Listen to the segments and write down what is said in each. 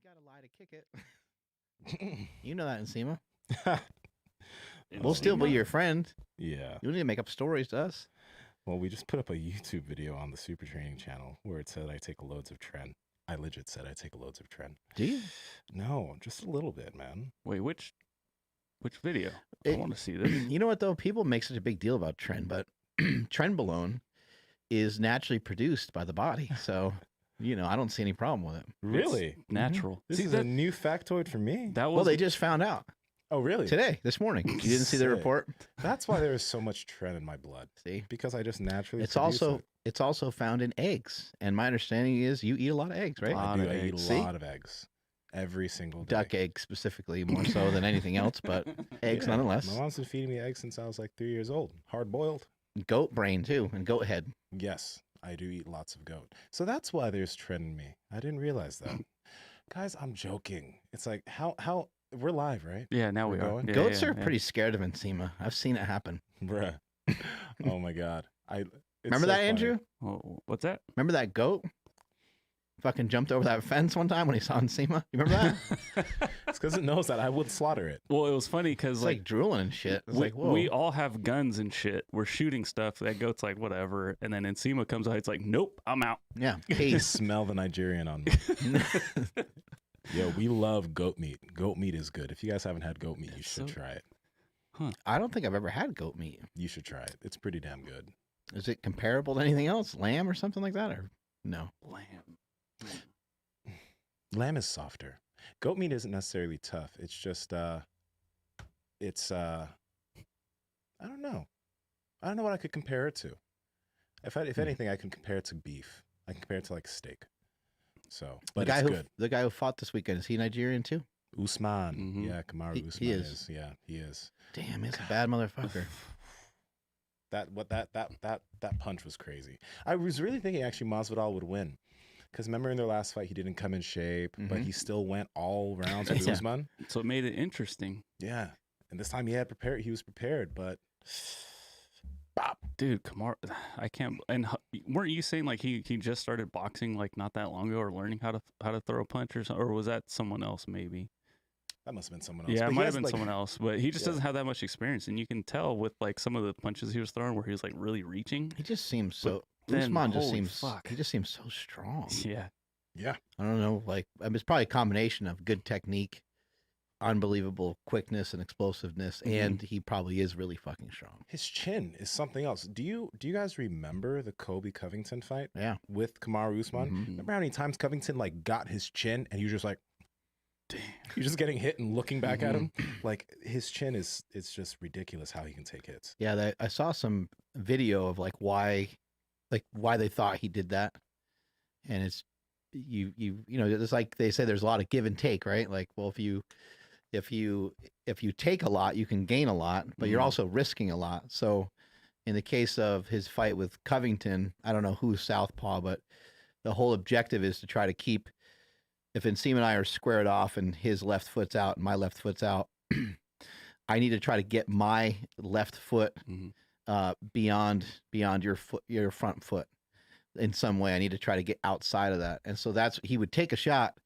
gotta lie to kick it. You know that, Nsima. And We'll still be Nsima? your friend. Yeah. You don't need to make up stories to us. Well, we just put up a YouTube video on the Super Training channel where it said I take loads of tren. I legit said I take loads of tren. Do you? No, just a little bit, man. Wait, which video? I It- want to see this. You know what, though? People make such a big deal about tren, but trenbolone is naturally produced by the body. So, I don't see any problem with it. Really? Natural. This See, is a new factoid for me. that was Well, they just found out Oh, really? today, this morning. You didn't see the Sick. report? That's why there is so much tren in my blood. See? Because I just naturally It's produce also it. it's also found in eggs. And my understanding is you eat a lot of eggs, right? Lot I of do. I eat eggs. a See? lot of eggs every single day. Duck eggs specifically, more so than anything else, but eggs Yeah. nonetheless. My mom's been feeding me eggs since I was like 3 years old. Hard boiled. Goat brain too, and goat head. Yes, I do eat lots of goat. So that's why there's tren in me. I didn't realize that. Guys, I'm joking. It's like how we're live, right? Yeah, now we We're are. going? Yeah, Goats yeah, are yeah. pretty scared of Nsima. I've seen it happen. Bruh. Oh my god. It's Remember so that, funny. Andrew? Oh, what's that? Remember that goat? Fucking jumped over that fence one time when he saw Nsima. You remember that? It's because it knows that I would slaughter it. Well, it was funny because It's like drooling and shit. It's we, like, whoa. we all have guns and shit. We're shooting stuff. That goat's like, whatever. And then Nsima comes out. It's like, nope, I'm out. Yeah. You Peace. smell the Nigerian on me. Yo, we love goat meat. Goat meat is good. If you guys haven't had goat meat, you It's should so- try it. I don't think I've ever had goat meat. You should try it. It's pretty damn good. Is it comparable to anything else? Lamb or something like that? Or no? Lamb. Lamb is softer. Goat meat isn't necessarily tough. It's just it's I don't know. I don't know what I could compare it to. If anything, I can compare it to beef. I can compare it to like steak. So, but it's good. The guy who fought this weekend, is he Nigerian too? Usman. Mhm. Yeah, Kamaru He Usman is. is. Yeah, he is. Damn, he's a bad motherfucker. That punch was crazy. I was really thinking actually Masvidal would win. Because remember in their last fight, he didn't come in shape, but Mhm. he still went all rounds with Yeah. Usman. So it made it interesting. Yeah. And this time he was prepared, but Dude, Kamar, I can't. And weren't you saying like he just started boxing like not that long ago, or learning how to throw a punch or something, or was that someone else maybe? that must have been someone else. Yeah, But it he might has, have been like- someone else, but he just Yeah. doesn't have that much experience, and you can tell with like some of the punches he was throwing where he was like really reaching. He just seems so. then, Usman just holy seems. fuck. He just seems so strong. Yeah, Yeah. I don't know. Like, I mean, it's probably a combination of good technique, unbelievable quickness and explosiveness, and he probably is really fucking strong. His chin is something else. Do you guys remember the Kobe Covington fight Yeah. with Kamaru Usman? Mhm. Remember how many times Covington like got his chin and he was just like damn. you're just getting hit and looking back at him? Like his chin it's just ridiculous how he can take hits. Yeah, I saw some video of why they thought he did that, and it's it's like they say there's a lot of give and take, right? Like, well, if you take a lot, you can gain a lot, but you're Mhm. also risking a lot. So, in the case of his fight with Covington, I don't know who's southpaw, but the whole objective is to try to keep. If Nsima and I are squared off and his left foot's out and my left foot's out, I need to try to get my left foot Mhm. beyond your front foot in some way. I need to try to get outside of that. And so he would take a shot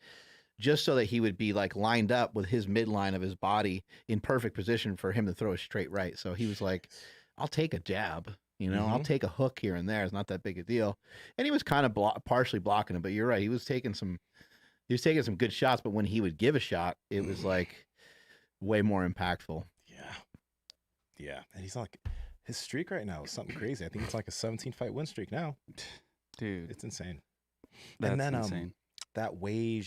just so that he would be like lined up with his midline of his body in perfect position for him to throw a straight right. So he was like, I'll take a jab, I'll take a hook here and there. It's not that big a deal. And he was kind of partially blocking it, but you're right. He was taking some good shots, but when he would give a shot, it was like way more impactful. Yeah. Yeah. And he's like his streak right now is something crazy. I think it's like a 17-fight win streak now. Dude, It's insane. that's and then insane. that Wei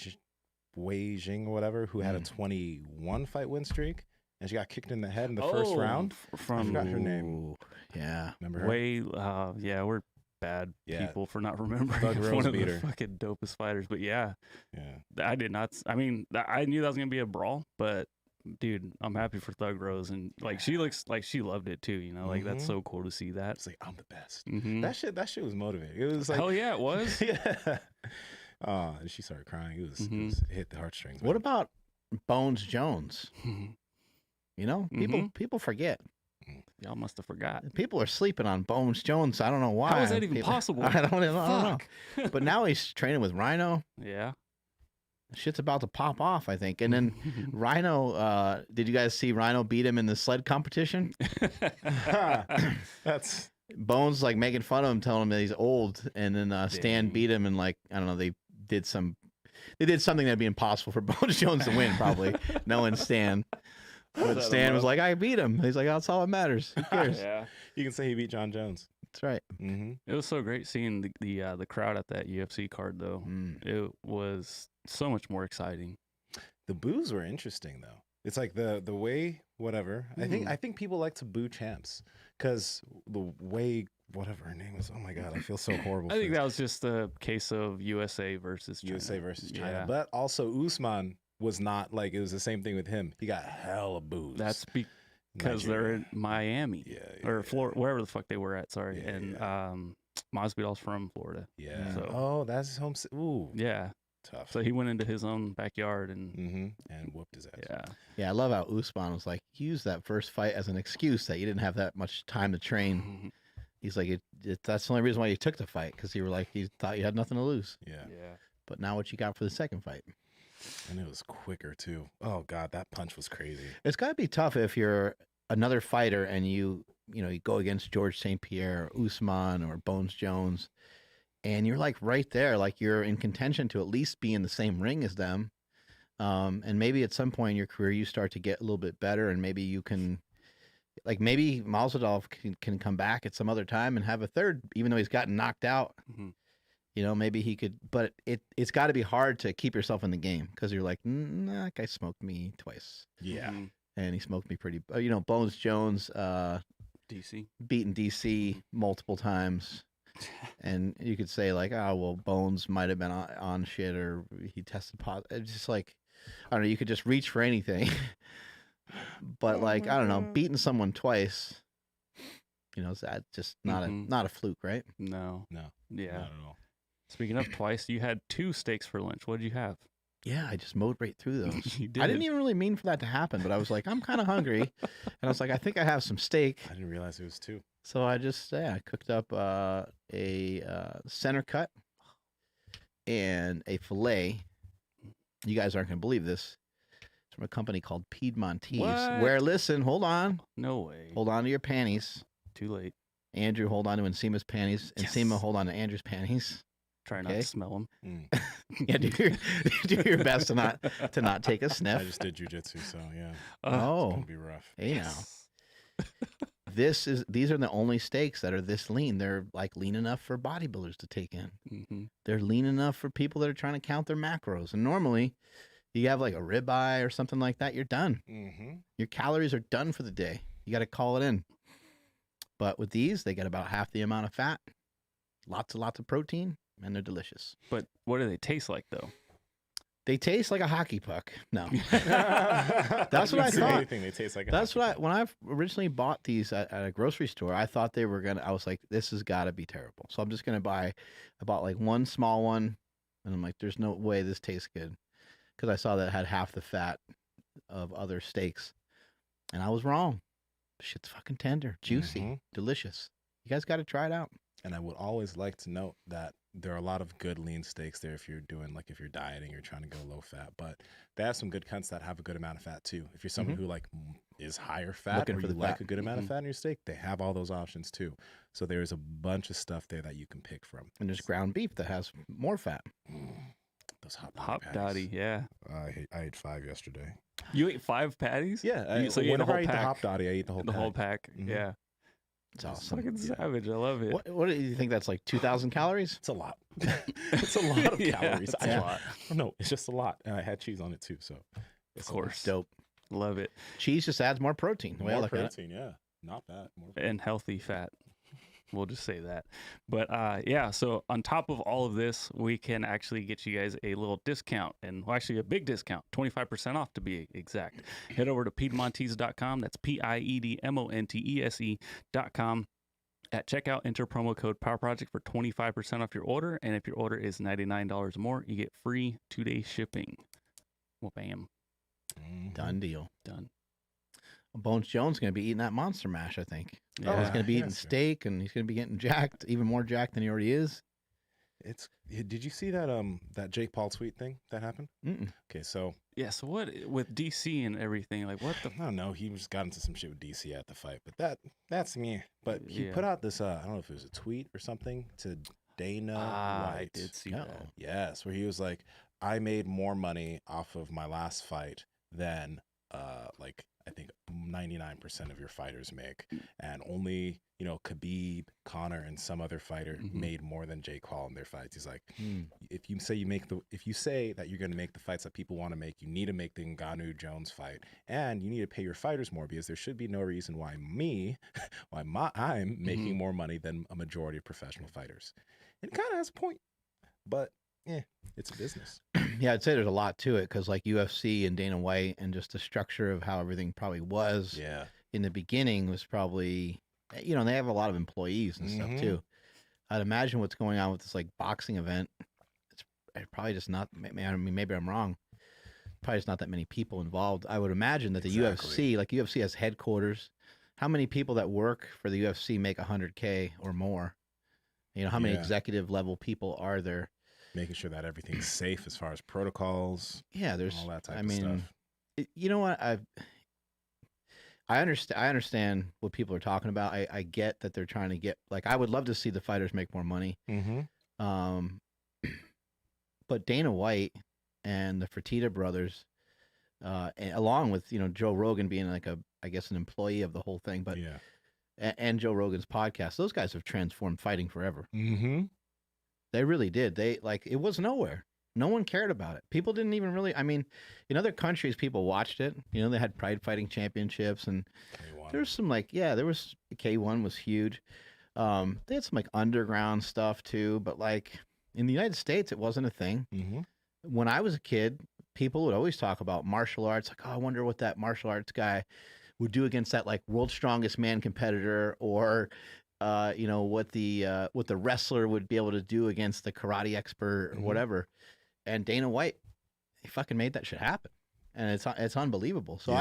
Jing or whatever, who had a 21-fight win streak, and she got kicked in the head in the first round. I from forgot her name. Ooh, yeah. Remember her? Way, yeah, we're bad Yeah. people for not remembering Thug Rose one of beat the her. fucking dopest fighters. But yeah, Yeah. I did not. I mean, I knew that was gonna be a brawl, but dude, I'm happy for Thug Rose, and like she looks like she loved it too. Like that's Mhm. so cool to see that. It's like I'm the best. Mhm. That shit was motivating. It was like Hell yeah, it was. yeah. And she started crying. It was it hit the heartstrings. What man. about Bones Jones? People forget. Y'all must have forgot. People are sleeping on Bones Jones. I don't know why. How is that even People- possible? I don't know. Fuck. But now he's training with Rhino. Yeah. shit's about to pop off, I think. And then Rhino, did you guys see Rhino beat him in the sled competition? That's Bones like making fun of him, telling him that he's old, and then Stan beat him, and like I don't know, they did something that'd be impossible for Bones Jones to win, probably knowing Stan. But Stan was like, I beat him. He's like, that's all that matters. Who cares? Yeah, you can say he beat John Jones. That's right. Mm-hmm. it was so great seeing the crowd at that UFC card though. It was so much more exciting. The boos were interesting though. It's like the way whatever. I think people like to boo champs because the way whatever her name is. Oh my god, I feel so horrible. I think that was just a case of USA versus China. USA versus China, Yeah. but also Usman was not like it was the same thing with him. He got hella boos. That's because they're in Miami or Florida, wherever the fuck they were at. Sorry, and Masvidal's from Florida. Yeah. So, oh, that's his home. Ooh, yeah. tough. So he went into his own backyard and and whooped his ass. Yeah, I love how Usman was like, he used that first fight as an excuse that you didn't have that much time to train. He's like, that's the only reason why you took the fight, because you were like, you thought you had nothing to lose. Yeah. But now what you got for the second fight? And it was quicker too. Oh god, that punch was crazy. It's got to be tough if you're another fighter and you go against George St. Pierre or Usman or Bones Jones, and you're like right there, like you're in contention to at least be in the same ring as them. And maybe at some point in your career, you start to get a little bit better, and maybe you can, like maybe Masvidal can come back at some other time and have a third, even though he's gotten knocked out. Maybe he could, but it's got to be hard to keep yourself in the game, because you're like, nah, that guy smoked me twice. Yeah. And he smoked me pretty, Bones Jones, DC beaten DC multiple times. And you could say like, oh, well, Bones might have been on shit, or he tested positive. It's just like, I don't know, you could just reach for anything. But like, I don't know, beating someone twice, is that just not a fluke, right? No. Yeah. Yeah. Not at all. Speaking of twice, you had 2 steaks for lunch. What did you have? Yeah, I just mowed right through those. You did. I didn't even really mean for that to happen, but I was like, I'm kind of hungry. And I was like, I think I have some steak. I didn't realize it was 2. So I just, I cooked up a center cut and a filet. You guys aren't going to believe this. It's from a company called Piedmontese. What? Where, listen, hold on. No way. Hold on to your panties. Too late. Andrew, hold on to Nsima's panties. Yes. Nsima, hold on to Andrew's panties. Try not to smell them. Yeah, do your best to not take a sniff. I just did jujitsu, so yeah. Oh, It's gonna be rough. Hey now. These are the only steaks that are this lean. They're like lean enough for bodybuilders to take in. They're lean enough for people that are trying to count their macros. And normally, you have like a ribeye or something like that, you're done. Your calories are done for the day. You got to call it in. But with these, they get about half the amount of fat, lots of protein, and they're delicious. But what do they taste like though? They taste like a hockey puck. No, that's what I thought. Anything, they taste like a That's hockey what when I originally bought these at a grocery store, I thought they were I was like, this has got to be terrible. So I'm just gonna buy. I bought like one small one, and I'm like, there's no way this tastes good, because I saw that it had half the fat of other steaks, and I was wrong. Shit's fucking tender, juicy, delicious. You guys got to try it out. And I would always like to note that there are a lot of good lean steaks there if you're doing, like if you're dieting, you're trying to go low fat, but they have some good cuts that have a good amount of fat too. If you're someone who like is higher fat, Looking or for you the like fat. a good amount of fat in your steak, they have all those options too. So there's a bunch of stuff there that you can pick from. And there's ground beef that has more fat. Those Hop Dotty, yeah. I ate 5 yesterday. You ate 5 patties? Yeah. So you ate the whenever whole I eat the pack. Hop Dotty, I eat the whole The pack. whole pack. Yeah. It's That's awesome. fucking savage. I love it. What do you think? That's like 2,000 calories? It's a lot. It's a lot of Yeah, calories. it's a lot. No, it's just a lot. And I had cheese on it too, so. Of course. Dope. Love it. Cheese just adds more protein. The way I More look at it. protein, yeah. Not fat. More fat. And healthy fat. We'll just say that. But yeah, so on top of all of this, we can actually get you guys a little discount, and well, actually a big discount, 25% off to be exact. Head over to Piedmontese.com. That's PIEDMONTESE.com. At checkout, enter promo code Power Project for 25% off your order. And if your order is $99 or more, you get free 2-day shipping. Well, bam. Done deal. Done. Bones Jones is going to be eating that Monster Mash, I think. Yeah. He's going to be eating Yes. steak, and he's going to be getting jacked, even more jacked than he already is. Did you see that that Jake Paul tweet thing that happened? Mm-mm. Okay, so Yeah. So what with DC and everything? Like what the? I don't know. He just got into some shit with DC at the fight, but that's me. But he Yeah. put out this I don't know if it was a tweet or something to Dana I White. did see No. that. Yes, where he was like, I made more money off of my last fight than like I think 99% of your fighters make, and only Khabib, Conor, and some other fighter made more than Jake Paul in their fights. He's like, if you say that you're going to make the fights that people want to make, you need to make the Ngannou Jones fight, and you need to pay your fighters more because there should be no reason why I'm making more money than a majority of professional fighters. And it kind of has a point, but it's a business. Yeah, I'd say there's a lot to it because like UFC and Dana White and just the structure of how everything probably was Yeah. in the beginning was probably, they have a lot of employees and stuff too. I'd imagine what's going on with this like boxing event. It's probably just not. I mean, maybe I'm wrong. Probably just not that many people involved. I would imagine that the UFC, like UFC, has headquarters. How many people that work for the UFC make $100K or more? How many executive level people are there? Making sure that everything's safe as far as protocols. Yeah, there's all that type of stuff. You know what? I understand what people are talking about. I get that they're trying to get, like, I would love to see the fighters make more money. But Dana White and the Fertitta brothers, along with Joe Rogan being like I guess an employee of the whole thing, but and Joe Rogan's podcast, those guys have transformed fighting forever. They really did. It was nowhere. No one cared about it. People didn't even really. I mean, in other countries, people watched it. They had Pride Fighting Championships, and there's some there was K1 was huge. They had some like underground stuff too, but like in the United States, it wasn't a thing. When I was a kid, people would always talk about martial arts. Like, oh, I wonder what that martial arts guy would do against that like world's strongest man competitor, or what the wrestler would be able to do against the karate expert or whatever. And Dana White, he fucking made that shit happen, and it's unbelievable. So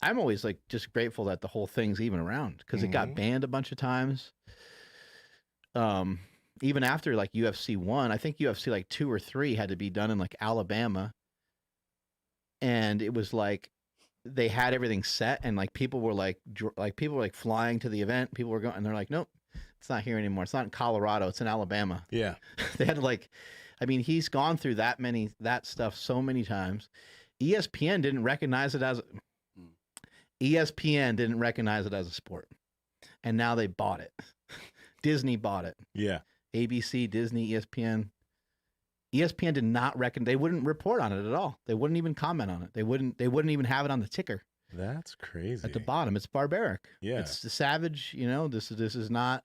I'm always like just grateful that the whole thing's even around because it got banned a bunch of times. Even after like UFC 1, I think UFC like 2 or 3 had to be done in like Alabama, and it was like they had everything set, and like people were flying to the event. People were going, and they're like, nope, it's not here anymore. It's not in Colorado. It's in Alabama. Yeah, they had to he's gone through that stuff so many times. ESPN didn't recognize it as a sport, and now they bought it. Disney bought it. Yeah, ABC, Disney, ESPN. ESPN did not reckon. They wouldn't report on it at all. They wouldn't even comment on it. They wouldn't even have it on the ticker. That's crazy. At the bottom, it's barbaric. Yeah, it's the savage. This is not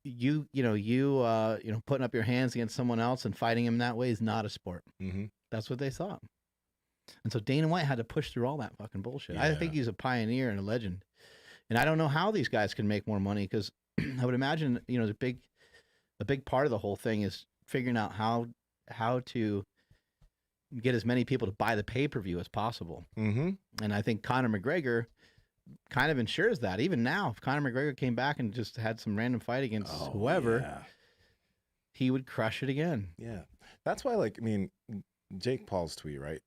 you putting up your hands against someone else and fighting him that way is not a sport. That's what they thought. And so Dana White had to push through all that fucking bullshit. I think he's a pioneer and a legend. And I don't know how these guys can make more money because I would imagine a big part of the whole thing is figuring out how to get as many people to buy the pay-per-view as possible. And I think Conor McGregor kind of ensures that. Even now, if Conor McGregor came back and just had some random fight against whoever, he would crush it again. Yeah. That's why, Jake Paul's tweet, right?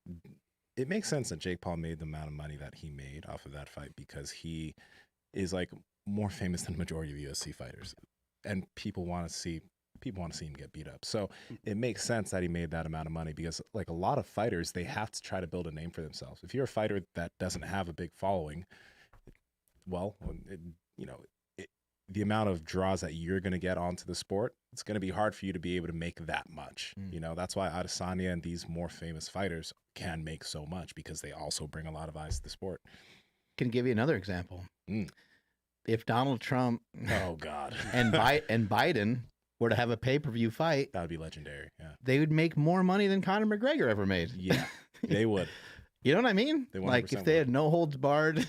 It makes sense that Jake Paul made the amount of money that he made off of that fight because he is more famous than the majority of UFC fighters, and people want to see him get beat up. So it makes sense that he made that amount of money because a lot of fighters, they have to try to build a name for themselves. If you're a fighter that doesn't have a big following, well, the amount of draws that you're going to get onto the sport, it's going to be hard for you to be able to make that much. That's why Adesanya and these more famous fighters can make so much because they also bring a lot of eyes to the sport. Can give you another example. If Donald Trump, oh God, and Biden were to have a pay-per-view fight, that would be legendary. Yeah, they would make more money than Conor McGregor ever made. Yeah, they would. You know what I mean? If they had no holds barred,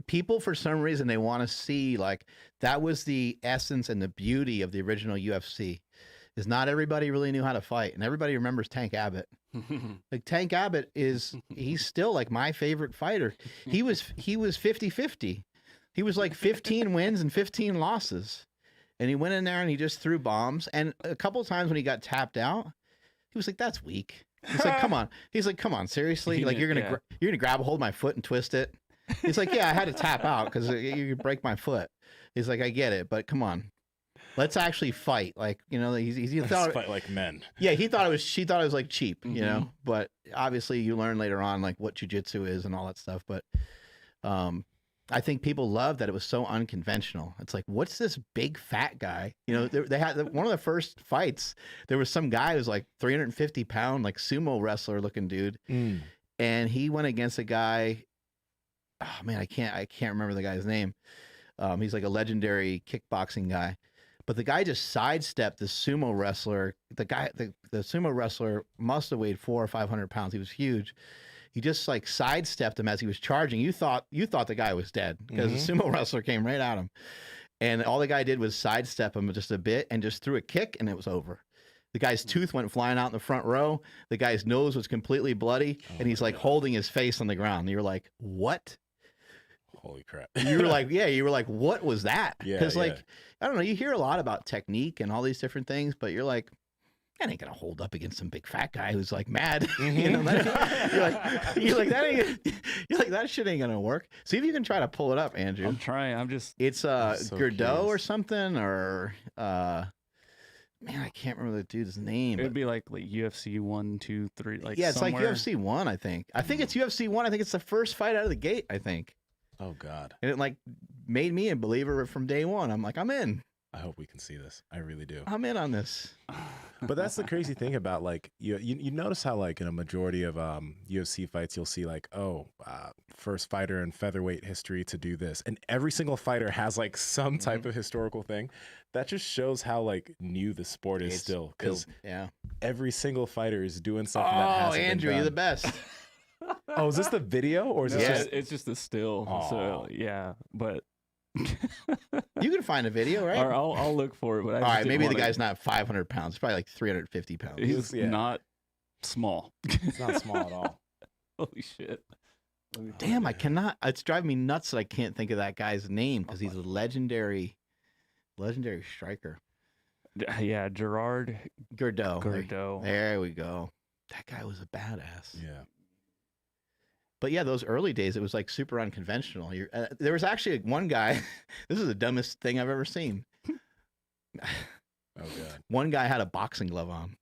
people for some reason they want to see that was the essence and the beauty of the original UFC. Is not everybody really knew how to fight, and everybody remembers Tank Abbott. Tank Abbott he's still my favorite fighter. He was 50-50. He was like 15 wins and 15 losses. And he went in there and he just threw bombs. And a couple of times when he got tapped out, he was like, "That's weak." He's like, "Come on." He's like, "Come on, seriously? Like you're gonna grab a hold of my foot and twist it?" He's like, "Yeah, I had to tap out because you could break my foot." He's like, "I get it, but come on, let's actually fight." Like, you know, he thought fight like men. Yeah, she thought it was like cheap, you know. But obviously, you learn later on like what jujitsu is and all that stuff. But I think people love that it was so unconventional. It's like, what's this big fat guy? You know, they had one of the first fights. There was some guy who was like 350-pound, like sumo wrestler looking dude, and he went against a guy. Oh man, I can't remember the guy's name. He's like a legendary kickboxing guy, but the guy just sidestepped the sumo wrestler. The sumo wrestler must have weighed 400 or 500 pounds. He was huge. He just like sidestepped him as he was charging. You thought the guy was dead because the sumo wrestler came right at him. And all the guy did was sidestep him just a bit and just threw a kick and it was over. The guy's tooth went flying out in the front row. The guy's nose was completely bloody and he's like holding his face on the ground. And you're like, what? Holy crap. You were like, yeah, you were like, what was that? Yeah. Because like, I don't know, you hear a lot about technique and all these different things, but you're like, that ain't gonna hold up against some big fat guy who's like mad. You know, you're like that shit ain't gonna work. See if you can try to pull it up, Andrew. I'm trying. It's so Gordeau or something, or man, I can't remember the dude's name. It would be like UFC 1, 2, 3, like yeah, it's somewhere. like UFC 1, I think. I think it's UFC 1. I think it's the first fight out of the gate, I think. Oh God. And it like made me a believer from day one. I'm like, I'm in. I hope we can see this. I really do. I'm in on this. But that's the crazy thing about like you notice how like in a majority of UFC fights you'll see like first fighter in featherweight history to do this, and every single fighter has like some type of historical thing. That just shows how like new the sport is still, because every single fighter is doing something. that hasn't Andrew, been done. you're the best. Oh, is this the video or is this just... it's just a still? So yeah, but. You can find a video, right? Or I'll look for it. But all right, maybe the guy's not 500 pounds. It's probably like 350 pounds. He's not small. It's not small at all. Holy shit. Damn, I cannot. It's driving me nuts that I can't think of that guy's name because he's a legendary striker. Yeah, Gerard Gordeau. There we go. That guy was a badass. Yeah. But yeah, those early days, it was like super unconventional. There was actually one guy. This is the dumbest thing I've ever seen. Oh God. One guy had a boxing glove on.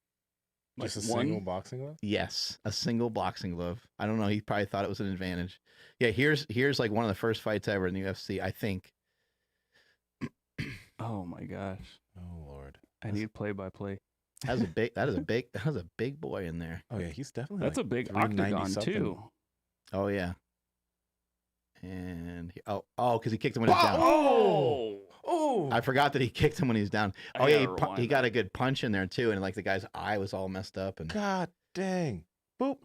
Just a single boxing glove? Yes, a single boxing glove. I don't know. He probably thought it was an advantage. Yeah, here's like one of the first fights ever in the UFC, I think. Oh my gosh. Oh Lord. I need play-by-play. That is a big boy in there. Oh yeah, he's definitely. That's like a big octagon something. too. Oh yeah. And because he kicked him when he was down. Oh! I forgot that he kicked him when he was down. Oh yeah, he got a good punch in there too, and like the guy's eye was all messed up. And God dang! Boop!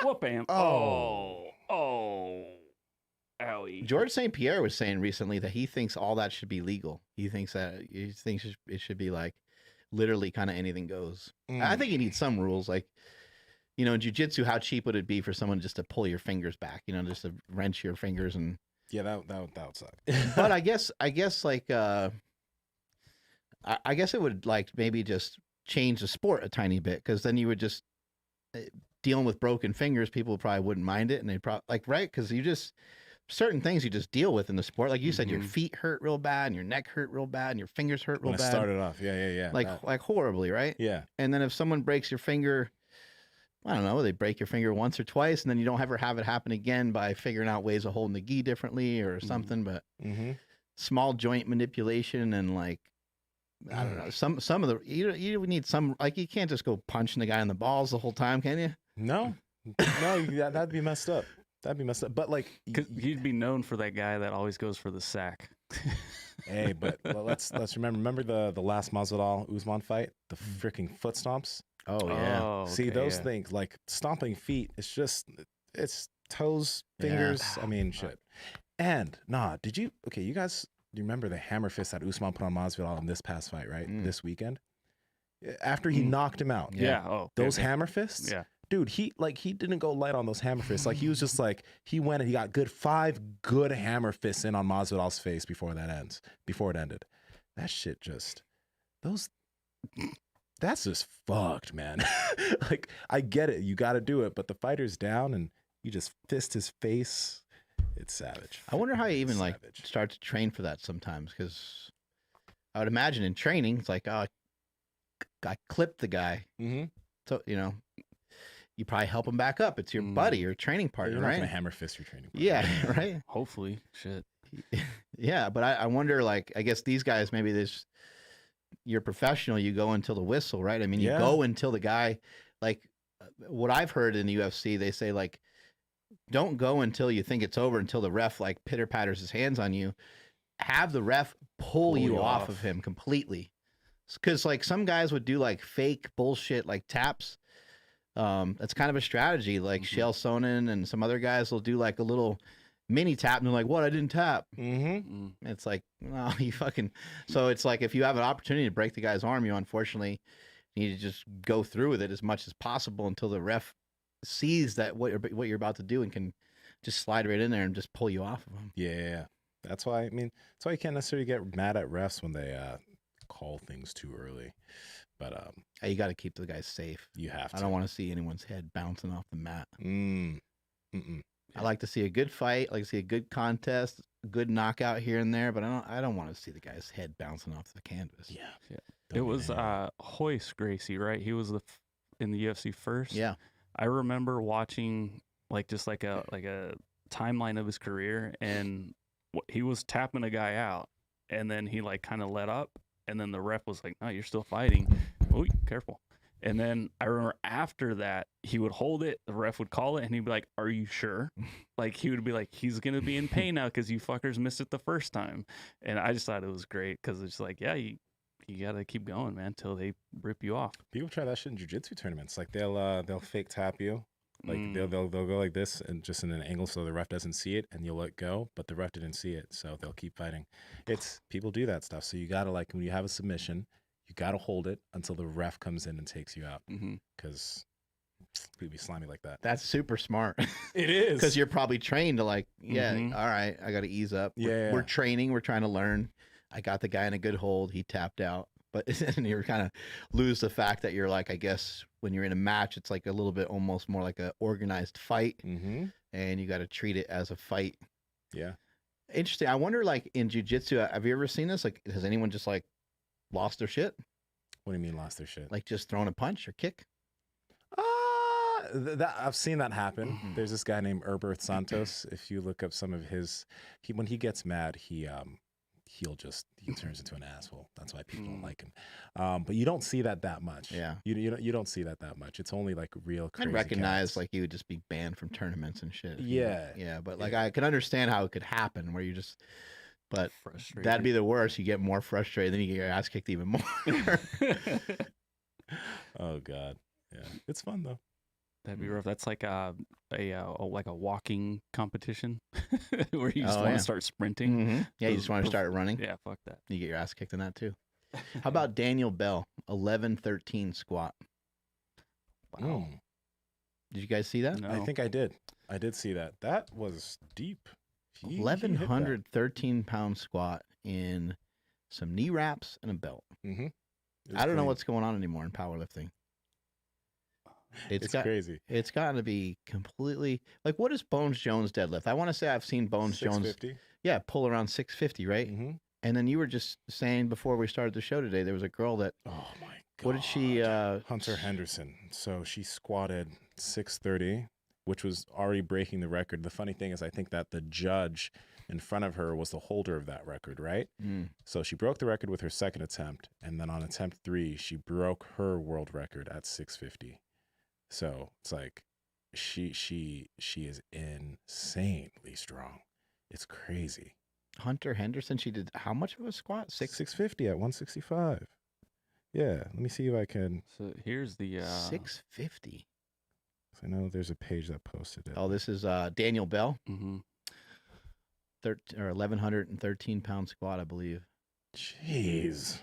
Whoop bam! Oh! Owie! George St. Pierre was saying recently that he thinks all that should be legal. He thinks it should be like literally kind of anything goes. I think you need some rules, like. You know, in jiu-jitsu, how cheap would it be for someone just to pull your fingers back? You know, just to wrench your fingers and. Yeah, that would suck. But I guess like I guess it would like maybe just change the sport a tiny bit, because then you would just dealing with broken fingers, people probably wouldn't mind it, and they'd probably like because you just certain things you just deal with in the sport, like you said, your feet hurt real bad, and your neck hurt real bad, and your fingers hurt real bad. When I started off, yeah, like horribly, right? Yeah. And then if someone breaks your finger. I don't know, they break your finger once or twice, and then you don't ever have it happen again by figuring out ways of holding the gi differently or something. But small joint manipulation and like, I don't know, some of the, you need some, like you can't just go punching the guy in the balls the whole time, can you? No, that'd be messed up. That'd be messed up. But like, because you'd be known for that guy that always goes for the sack. Hey, but let's remember the last Masvidal Usman fight, the freaking foot stomps. Oh yeah. Okay, see those things like stomping feet. It's toes, fingers. I mean, shit. And you guys, do you remember the hammer fist that Usman put on Masvidal in this past fight, right? This weekend, after he knocked him out. Yeah. Oh, those hammer fists. Yeah. dude, he didn't go light on those hammer fists. Like, he was just like, he went and he got 5 good hammer fists in on Masvidal's face before it ended. That shit just, that's just fucked, man. Like, I get it, you got to do it, but the fighter's down and you just fist his face. It's savage. I wonder how you even like start to train for that sometimes, because I would imagine in training it's like, oh, I clipped the guy. Mm-hmm. So, you know, you probably help him back up. It's your buddy, your training partner, You're not right? gonna hammer fist your training partner. Yeah, right. Hopefully, shit. Yeah, but I wonder, like, I guess these guys, maybe you're professional, you go until the whistle, right? I mean, you go until the guy, like, what I've heard in the UFC, they say, like, don't go until you think it's over, until the ref, like, pitter patters his hands on you. Have the ref pull you off of him completely. Because, like, some guys would do, like, fake bullshit, like, taps. That's kind of a strategy. Like, Chael Sonnen and some other guys will do, like, a little mini tap, and they're like, what? I didn't tap. It's like, no, you fucking... So it's like, if you have an opportunity to break the guy's arm, you unfortunately need to just go through with it as much as possible until the ref sees that what you're about to do and can just slide right in there and just pull you off of him. Yeah. That's why, I mean, that's why you can't necessarily get mad at refs when they call things too early. But you got to keep the guys safe. You have to. I don't want to see anyone's head bouncing off the mat. Mm-mm. I like to see a good fight. I like to see a good contest, a good knockout here and there, but I don't want to see the guy's head bouncing off the canvas. Yeah. It was Royce Gracie, right? He was in the UFC first. Yeah. I remember watching just like a timeline of his career, and he was tapping a guy out, and then he like kind of let up, and then the ref was like, "No, you're still fighting. Oh, careful." And then I remember after that, he would hold it, the ref would call it, and he'd be like, "Are you sure?" Like, he would be like, "He's gonna be in pain now because you fuckers missed it the first time." And I just thought it was great because it's like, yeah, you gotta keep going, man, till they rip you off. People try that shit in jiu-jitsu tournaments. Like, they'll fake tap you. Like, they'll go like this and just in an angle so the ref doesn't see it, and you'll let go, but the ref didn't see it, so they'll keep fighting. People do that stuff. So you gotta, like, when you have a submission, you gotta hold it until the ref comes in and takes you out, because people be slimy like that. That's super smart. It is, because you're probably trained to, like, all right, I got to ease up. We're training, we're trying to learn. I got the guy in a good hold. He tapped out, but then you kind of lose the fact that you're like, I guess when you're in a match, it's like a little bit almost more like a organized fight, and you got to treat it as a fight. Yeah, interesting. I wonder, like, in jiu-jitsu, have you ever seen this? Like, has anyone just like lost their shit? What do you mean lost their shit? Like just throwing a punch or kick? That I've seen that happen. There's this guy named Herbert Santos. If you look up some of his, when he gets mad, he turns into an asshole. That's why people don't like him. But you don't see that much. Yeah, you don't see that much. It's only like real crazy. I recognize cats. like you would just be banned from tournaments and shit. Yeah, but like I can understand how it could happen where you just. But frustrated. That'd be the worst. You get more frustrated, then you get your ass kicked even more. Oh God, yeah, it's fun though. That'd be rough. That's like a walking competition where you just want to start sprinting. Yeah, you just want to start running. Yeah, fuck that. You get your ass kicked in that too. How about Daniel Bell, 11-13 squat? Wow. Did you guys see that? No. I think I did. I did see that. That was deep. 1,113-pound squat in some knee wraps and a belt. I don't know what's going on anymore in powerlifting. It's crazy. It's gotten to be completely like, what is Bones Jones deadlift? I want to say I've seen Bones Jones, pull around 650, right? And then you were just saying before we started the show today, there was a girl that, oh my God, what did she? Hunter Henderson. So she squatted 630, which was already breaking the record. The funny thing is, I think that the judge in front of her was the holder of that record, right? So she broke the record with her second attempt, and then on attempt 3, she broke her world record at 650. So it's like she is insanely strong. It's crazy. Hunter Henderson, she did how much of a squat? 650 at 165. Yeah, let me see if I can. So here's the 650. I know there's a page that posted it. Oh, this is Daniel Bell. 1,113-pound squat, I believe. Jeez,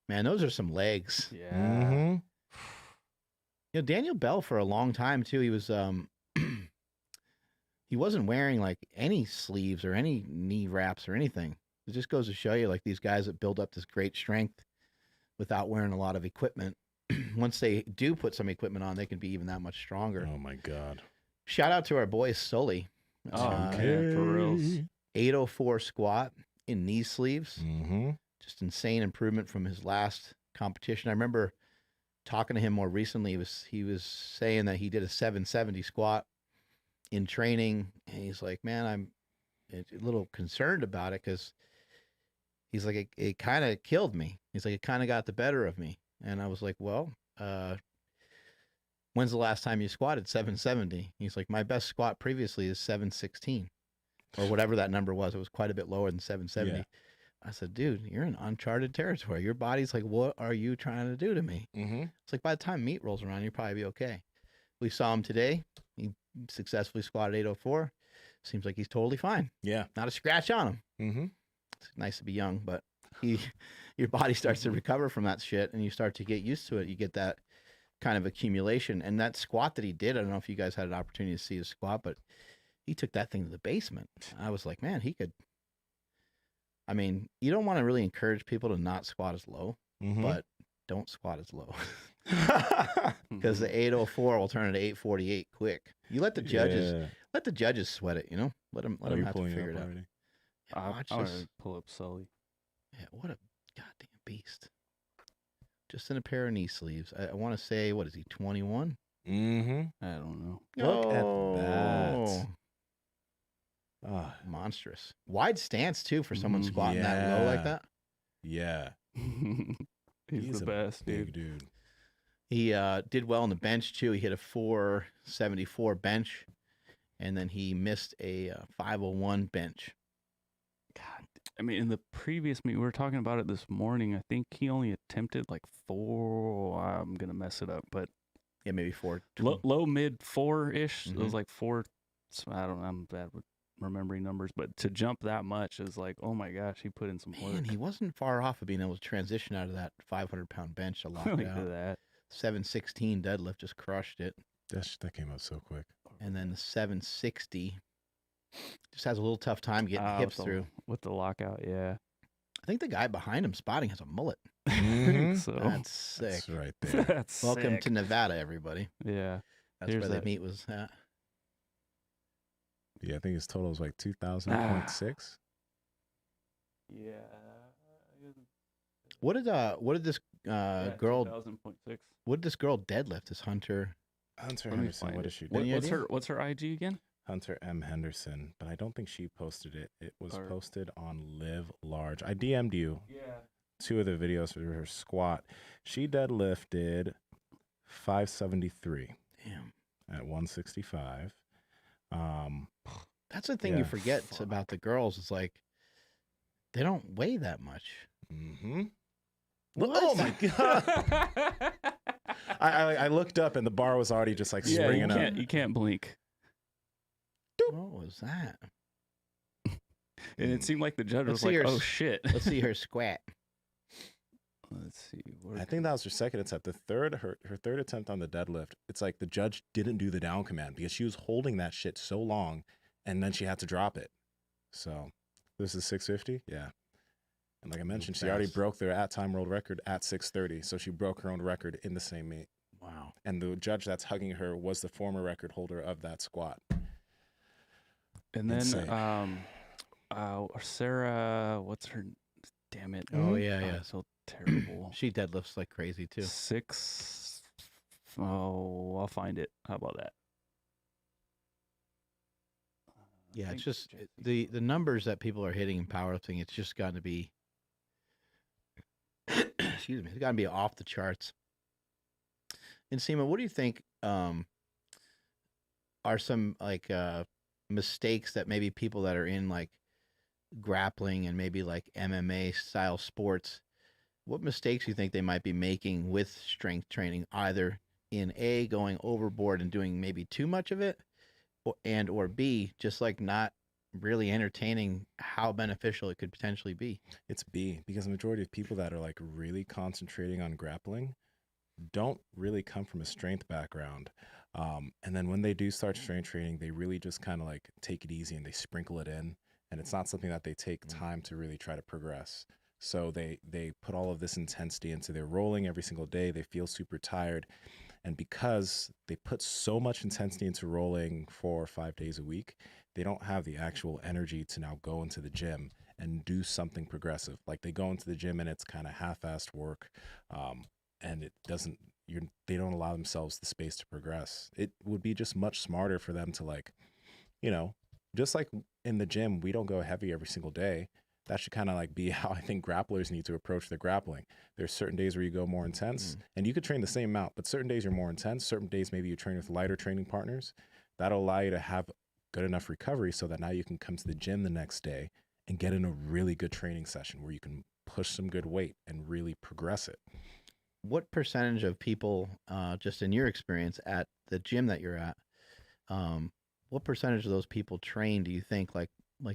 man, those are some legs. Yeah. You know, Daniel Bell for a long time too. He was he wasn't wearing like any sleeves or any knee wraps or anything. It just goes to show you, like, these guys that build up this great strength without wearing a lot of equipment. Once they do put some equipment on, they can be even that much stronger. Oh my God. Shout out to our boy Sully. Oh, man, for reals. 804 squat in knee sleeves. Mm-hmm. Just insane improvement from his last competition. I remember talking to him more recently. He was saying that he did a 770 squat in training, and he's like, man, I'm a little concerned about it, because he's like, it kind of killed me. He's like, it kind of got the better of me. And I was like, well, when's the last time you squatted 770? He's like, my best squat previously is 716, or whatever that number was. It was quite a bit lower than 770. Yeah. I said, dude, you're in uncharted territory. Your body's like, what are you trying to do to me? Mm-hmm. It's like, by the time meat rolls around, you'll probably be okay. We saw him today. He successfully squatted 804. Seems like he's totally fine. Yeah. Not a scratch on him. Mm-hmm. It's nice to be young, but your body starts to recover from that shit, and you start to get used to it. You get that kind of accumulation. And that squat that he did, I don't know if you guys had an opportunity to see his squat, but he took that thing to the basement. I was like, man, he could. I mean, you don't want to really encourage people to not squat as low, Mm-hmm. but don't squat as low, because the 804 will turn into 848 quick. You let the judges sweat it, you know. Let them Are you have to pulling it figure up it out. already? Yeah, I watch want this. to pull up Sully. Yeah, what a goddamn beast! Just in a pair of knee sleeves. I want to say, what is he, 21? Mm-hmm. I don't know. Look at Oh, that. Ah, monstrous. Wide stance too for someone Mhm. squatting that low like Yeah. that. yeah. He's the a best, big dude. dude. He did well on the bench too. He hit a 474 bench, and then he missed a 501 bench. God, I mean, in the previous meet, we were talking about it this morning. I think he only attempted like 4. I'm gonna mess it up, but Yeah, maybe 4. low mid 4-ish. It Mhm. was like 4. I don't know. I'm bad with remembering numbers, but to jump that much is like, oh my gosh, he put in some work. Man, he wasn't far off of being able to transition out of that 500-pound bench to lock Look it at out. that. 716 deadlift just crushed it. That came up so quick. And then the 760 just has a little tough time getting the Ah, hips with the- through. with the lockout. Yeah. I think the guy behind him spotting has a mullet. Mhm. So That's sick. That's right there. that's Welcome sick. to Nevada, everybody. Yeah. That's Here's where the that. meet was at. Yeah, I think his total was like 2,000.6. Yeah. What did this girl 2000.6. what did this girl deadlift? This Hunter. Hunter Let me Henderson, find what it. did she do? What- Any idea? What's her IG again? Hunter M. Henderson, but I don't think she posted it. It was Or- posted on Live Large. I DM'd you Yeah. 2 of the videos for her squat. She deadlifted 573 Damn. at 165. That's the thing Yeah. you forget about the girls. It's like they don't weigh that much. Mm-hmm. What? Oh my god! I looked up and the bar was already just like Yeah, springing up. you can't blink. What was that? And it seemed like the judge Let's was see like, her "Oh s- shit." Let's see her squat. Let's see. I think that was her second attempt. Her third attempt on the deadlift, it's like the judge didn't do the down command because she was holding that shit so long, and then she had to drop it. So this is 650, yeah. And like I mentioned, she already fast. broke their at-time world record at 630, so she broke her own record in the same meet. Wow. And the judge that's hugging her was the former record holder of that squat. And then Insane. Sarah, what's her? Damn it! Oh, yeah, yeah. I'm so terrible. She deadlifts like crazy too. 6. Oh, I'll find it. How about that? Yeah, it's just the numbers that people are hitting in powerlifting. It's just got to be, excuse me, it's got to be off the charts. Nsima, what do you think are some like mistakes that maybe people that are in like grappling and maybe like MMA style sports, what mistakes do you think they might be making with strength training, either in A, going overboard and doing maybe too much of it, or B, just like not really entertaining how beneficial it could potentially be? It's B, because the majority of people that are like really concentrating on grappling don't really come from a strength background. And then when they do start strength training, they really just kind of like take it easy and they sprinkle it in. And it's not something that they take time to really try to progress. So they put all of this intensity into their rolling every single day. They feel super tired. And because they put so much intensity into rolling 4 or 5 days a week, they don't have the actual energy to now go into the gym and do something progressive. Like they go into the gym and it's kind of half-assed work, and it doesn't. They don't allow themselves the space to progress. It would be just much smarter for them to like, you know, just like in the gym, we don't go heavy every single day. That should kind of like be how I think grapplers need to approach their grappling. There's certain days where you go more intense, and you could train the same amount, but certain days you're more intense. Certain days maybe you train with lighter training partners. That'll allow you to have good enough recovery so that now you can come to the gym the next day and get in a really good training session where you can push some good weight and really progress it. What percentage of people, just in your experience at the gym that you're at, what percentage of those people train, do you think, like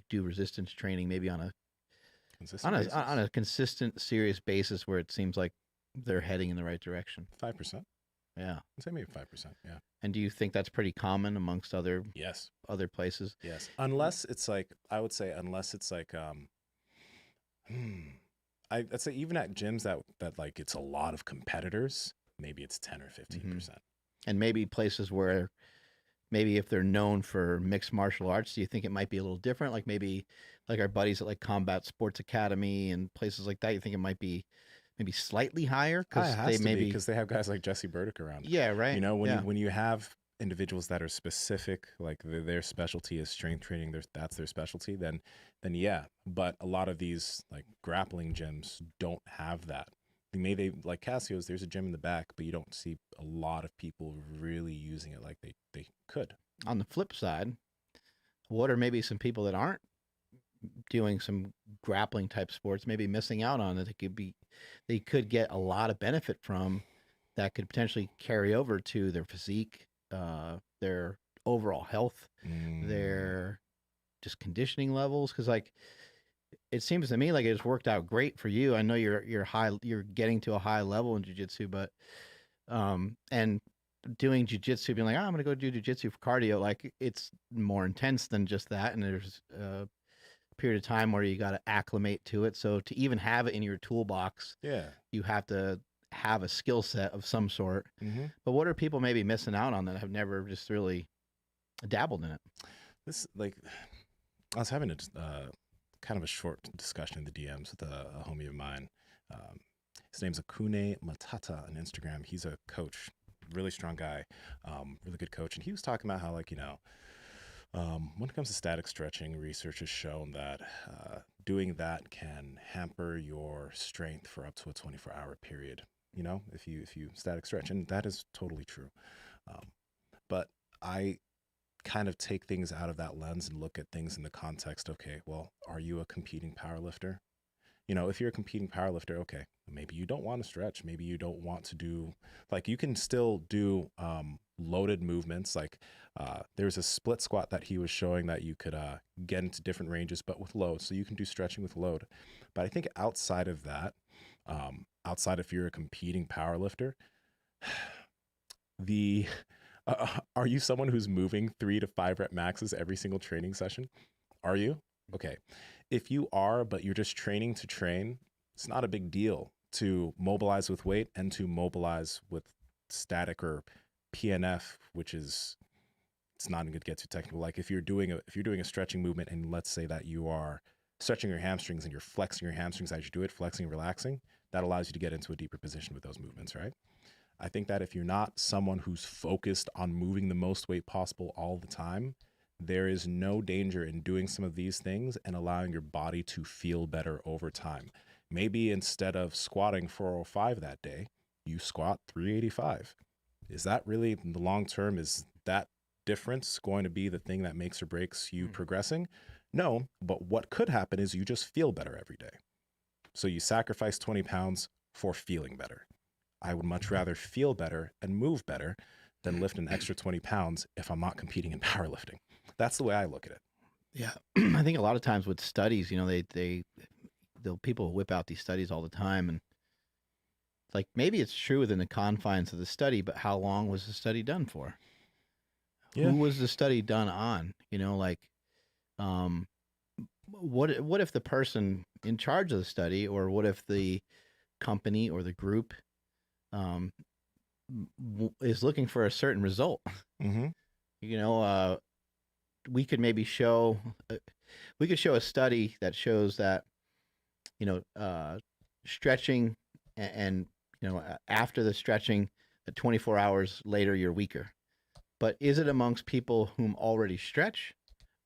do resistance training maybe on a consistent, serious basis where it seems like they're heading in the right direction? 5%. Yeah. I'd say maybe 5%. Yeah. And do you think that's pretty common amongst other Yes. other places? Yes. Unless it's like, I would say, unless it's like, I'd say even at gyms that like it's a lot of competitors, maybe it's 10 or 15%. And maybe places where maybe if they're known for mixed martial arts, do you think it might be a little different? Like maybe like our buddies at like Combat Sports Academy and places like that, you think it might be maybe slightly higher because they have guys like Jesse Burdick around. Yeah, right. You know, when you have individuals that are specific, like their specialty is strength training, that's their specialty, then yeah. But a lot of these like grappling gyms don't have that. Maybe like Cassio's, there's a gym in the back, but you don't see a lot of people really using it like they could. On the flip side, what are maybe some people that aren't doing some grappling type sports, maybe missing out on it? They could get a lot of benefit from that could potentially carry over to their physique, their overall health, their just conditioning levels. Because like it seems to me like it's worked out great for you. I know you're getting to a high level in jiu-jitsu, but and doing jiu-jitsu, being like, I'm gonna go do jiu-jitsu for cardio, like it's more intense than just that, and there's a period of time where you got to acclimate to it. So to even have it in your toolbox, you have to have a skill set of some sort. But what are people maybe missing out on that have never just really dabbled in it? This, like, I was having a kind of a short discussion in the DMs with a homie of mine. His name's Akune Matata on Instagram. He's a coach, really strong guy, really good coach. And he was talking about how, like, you know, when it comes to static stretching, research has shown that doing that can hamper your strength for up to a 24-hour period. You know, if you static stretch, and that is totally true. But I kind of take things out of that lens and look at things in the context. Okay, well, are you a competing powerlifter? You know, if you're a competing powerlifter, okay, maybe you don't want to stretch. Maybe you don't want to do, like, you can still do loaded movements. Like there's a split squat that he was showing that you could get into different ranges, but with load. So you can do stretching with load. But I think outside of that, outside if you're a competing powerlifter, are you someone who's moving 3 to 5 rep maxes every single training session? Are you? Okay. If you are, but you're just training to train, it's not a big deal to mobilize with weight and to mobilize with static or PNF, which is, it's not going to get too technical. Like if you're doing a stretching movement and let's say that you are stretching your hamstrings and you're flexing your hamstrings as you do it, flexing and relaxing, that allows you to get into a deeper position with those movements, right? I think that if you're not someone who's focused on moving the most weight possible all the time, there is no danger in doing some of these things and allowing your body to feel better over time. Maybe instead of squatting 405 that day, you squat 385. Is that really in the long term, is that difference going to be the thing that makes or breaks you progressing? No, but what could happen is you just feel better every day. So you sacrifice 20 pounds for feeling better. I would much rather feel better and move better than lift an extra 20 pounds if I'm not competing in powerlifting. That's the way I look at it. Yeah. I think a lot of times with studies, you know, people whip out these studies all the time, and like maybe it's true within the confines of the study, but how long was the study done for? Yeah. Who was the study done on? You know, like, um, what if the person in charge of the study, or what if the company or the group, um, is looking for a certain result? Mm-hmm. You know, we could maybe show, we could show a study that shows that, you know, stretching and you know, after the stretching, 24 hours later, you're weaker. But is it amongst people whom already stretch,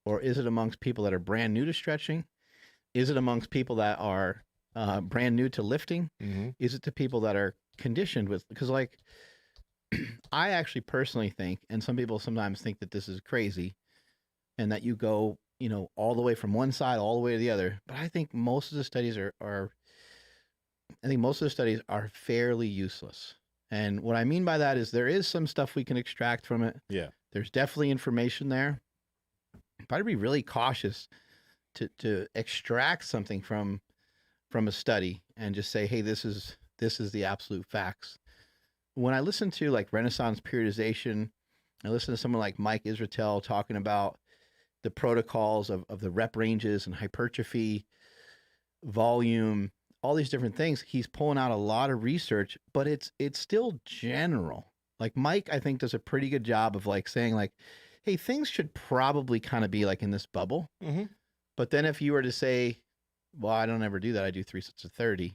or is it amongst people that are brand new to stretching? Is it amongst people that are brand new to lifting? Mm-hmm. Is it to people that are conditioned with? Because like, I actually personally think, and some people sometimes think that this is crazy, and that you go, you know, all the way from one side all the way to the other. But I think most of the studies I think most of the studies are fairly useless. And what I mean by that is there is some stuff we can extract from it. Yeah. There's definitely information there. But I'd be really cautious to extract something from a study and just say, hey, this is the absolute facts. When I listen to like Renaissance periodization, I listen to someone like Mike Israetel talking about the protocols of the rep ranges and hypertrophy, volume, all these different things. He's pulling out a lot of research, but it's still general. Like Mike, I think, does a pretty good job of like saying like, hey, things should probably kind of be like in this bubble. Mm-hmm. But then if you were to say, well, I don't ever do that, I do 3 sets of 30,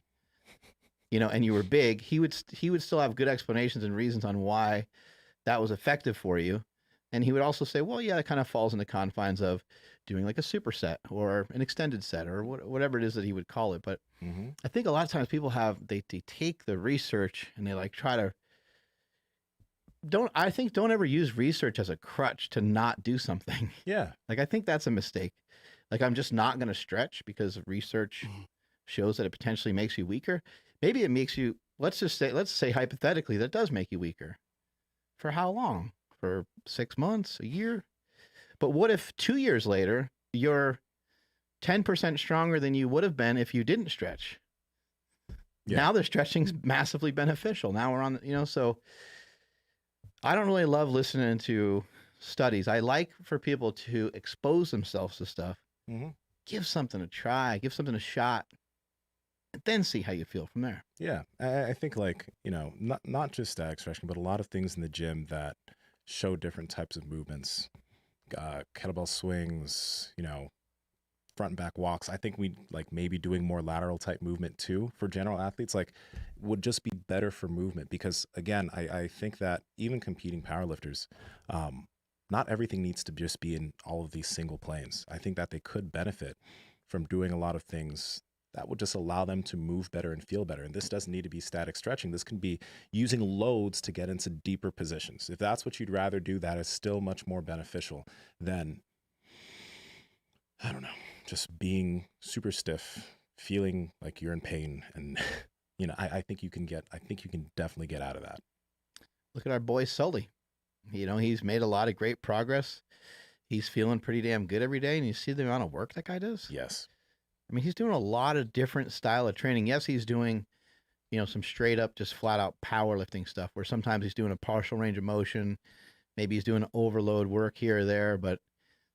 you know, and you were big, he would still have good explanations and reasons on why that was effective for you. And he would also say, well, yeah, it kind of falls in the confines of doing like a superset or an extended set or whatever it is that he would call it. But Mm-hmm. I think a lot of times people they take the research and they like try to, don't ever use research as a crutch to not do something. Yeah. Like, I think that's a mistake. Like, I'm just not going to stretch because research shows that it potentially makes you weaker. Maybe it makes you, let's say hypothetically, that does make you weaker. For how long? For 6 months, a year? But what if 2 years later, you're 10% stronger than you would have been if you didn't stretch? Yeah. Now the stretching's massively beneficial. Now we're on, you know, so I don't really love listening to studies. I like for people to expose themselves to stuff, Mm-hmm. give something a try, give something a shot, and then see how you feel from there. Yeah. I think like, you know, not just static stretching, but a lot of things in the gym that show different types of movements, kettlebell swings, you know, front and back walks. I think we like maybe doing more lateral type movement too for general athletes, like would just be better for movement because again, I think that even competing powerlifters, not everything needs to just be in all of these single planes. I think that they could benefit from doing a lot of things that would just allow them to move better and feel better. And this doesn't need to be static stretching. This can be using loads to get into deeper positions. If that's what you'd rather do, that is still much more beneficial than, I don't know, just being super stiff, feeling like you're in pain. And, you know, I think you can definitely get out of that. Look at our boy Sully. You know, he's made a lot of great progress. He's feeling pretty damn good every day. And you see the amount of work that guy does? Yes. I mean, he's doing a lot of different style of training. Yes, he's doing, you know, some straight up, just flat out powerlifting stuff where sometimes he's doing a partial range of motion. Maybe he's doing overload work here or there, but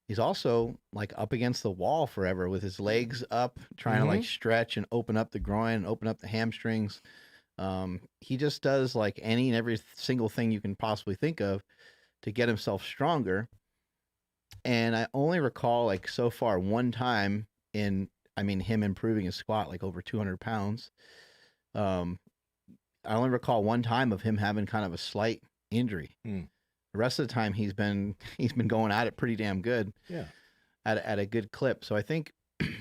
he's also like up against the wall forever with his legs up, trying to like stretch and open up the groin and open up the hamstrings. He just does like any and every single thing you can possibly think of to get himself stronger. And I only recall like so far one time him improving his squat like over 200 pounds. I only recall one time of him having kind of a slight injury. The rest of the time he's been going at it pretty damn good. Yeah. At a good clip. So I think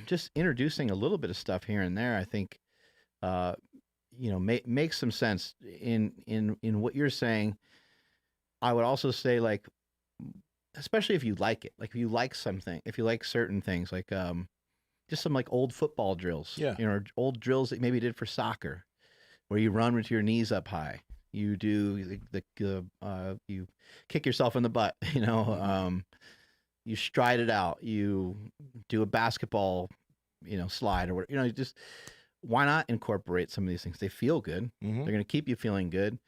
just introducing a little bit of stuff here and there, I think, you know, makes some sense in what you're saying. I would also say like, especially if you like it, like if you like something, if you like certain things, like, just some like old football drills, Yeah. you know, old drills that maybe you did for soccer, where you run with your knees up high. You do you kick yourself in the butt, you know, you stride it out. You do a basketball, you know, slide or what, you know, just why not incorporate some of these things? They feel good. Mm-hmm. They're going to keep you feeling good.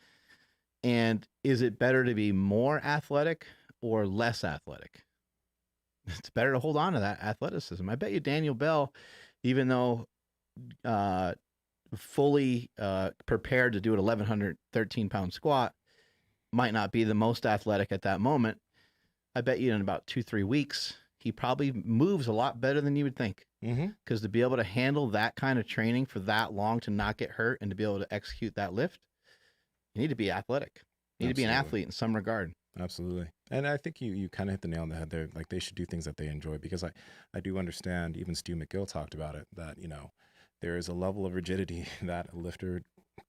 And is it better to be more athletic or less athletic? It's better to hold on to that athleticism. I bet you Daniel Bell, even though fully prepared to do an 1,113-pound squat, might not be the most athletic at that moment. I bet you in about 2-3 weeks, he probably moves a lot better than you would think. Mm-hmm. Because to be able to handle that kind of training for that long, to not get hurt, and to be able to execute that lift, you need to be athletic. You need to be an athlete in some regard. Absolutely. And I think you kind of hit the nail on the head there. Like, they should do things that they enjoy, because I do understand, even Stu McGill talked about it, that, you know, there is a level of rigidity that a lifter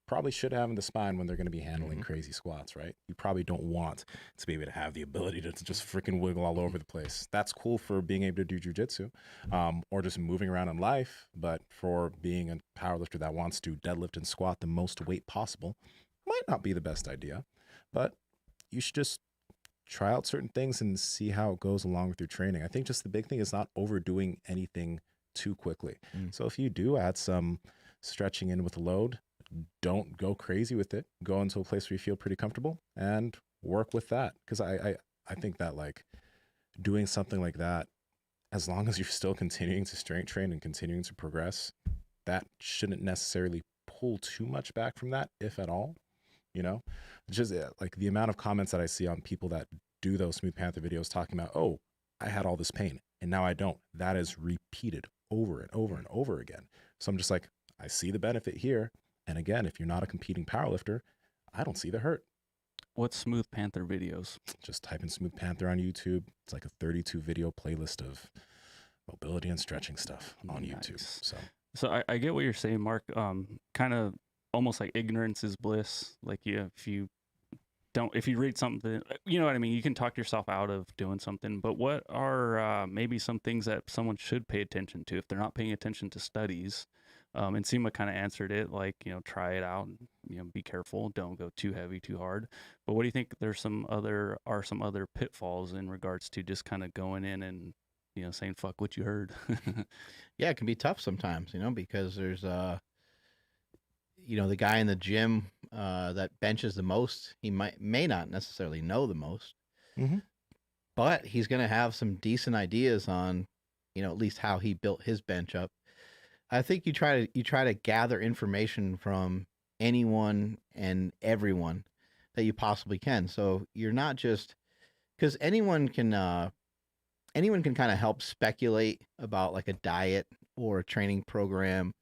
probably should have in the spine when they're going to be handling crazy squats, right? You probably don't want to be able to have the ability to just freaking wiggle all over the place. That's cool for being able to do jujitsu, or just moving around in life. But for being a powerlifter that wants to deadlift and squat the most weight possible, might not be the best idea. But you should just try out certain things and see how it goes along with your training. I think just the big thing is not overdoing anything too quickly. So if you do add some stretching in with a load, don't go crazy with it. Go into a place where you feel pretty comfortable and work with that. Because I think that, like, doing something like that, as long as you're still continuing to strength train and continuing to progress, that shouldn't necessarily pull too much back from that, if at all. You know, just like the amount of comments that I see on people that do those Smooth Panther videos talking about, oh, I had all this pain and now I don't. That is repeated over and over and over again. So I'm just like, I see the benefit here. And again, if you're not a competing powerlifter, I don't see the hurt. What's Smooth Panther videos? Just type in Smooth Panther on YouTube. It's like a 32 video playlist of mobility and stretching stuff on YouTube. So I get what you're saying, Mark. Kind of almost like ignorance is bliss. Like, if you read something, you know what I mean? You can talk yourself out of doing something, but what are maybe some things that someone should pay attention to if they're not paying attention to studies? And Nsima kind of answered it, like, you know, try it out, and, you know, be careful, don't go too heavy, too hard. But what do you think there's some other pitfalls in regards to just kind of going in and, you know, saying, fuck what you heard? Yeah, it can be tough sometimes, you know, because there's, you know, the guy in the gym that benches the most, he may not necessarily know the most, but he's going to have some decent ideas on, you know, at least how he built his bench up. I think you try to gather information from anyone and everyone that you possibly can. So you're not just, because anyone can kind of help speculate about like a diet or a training program,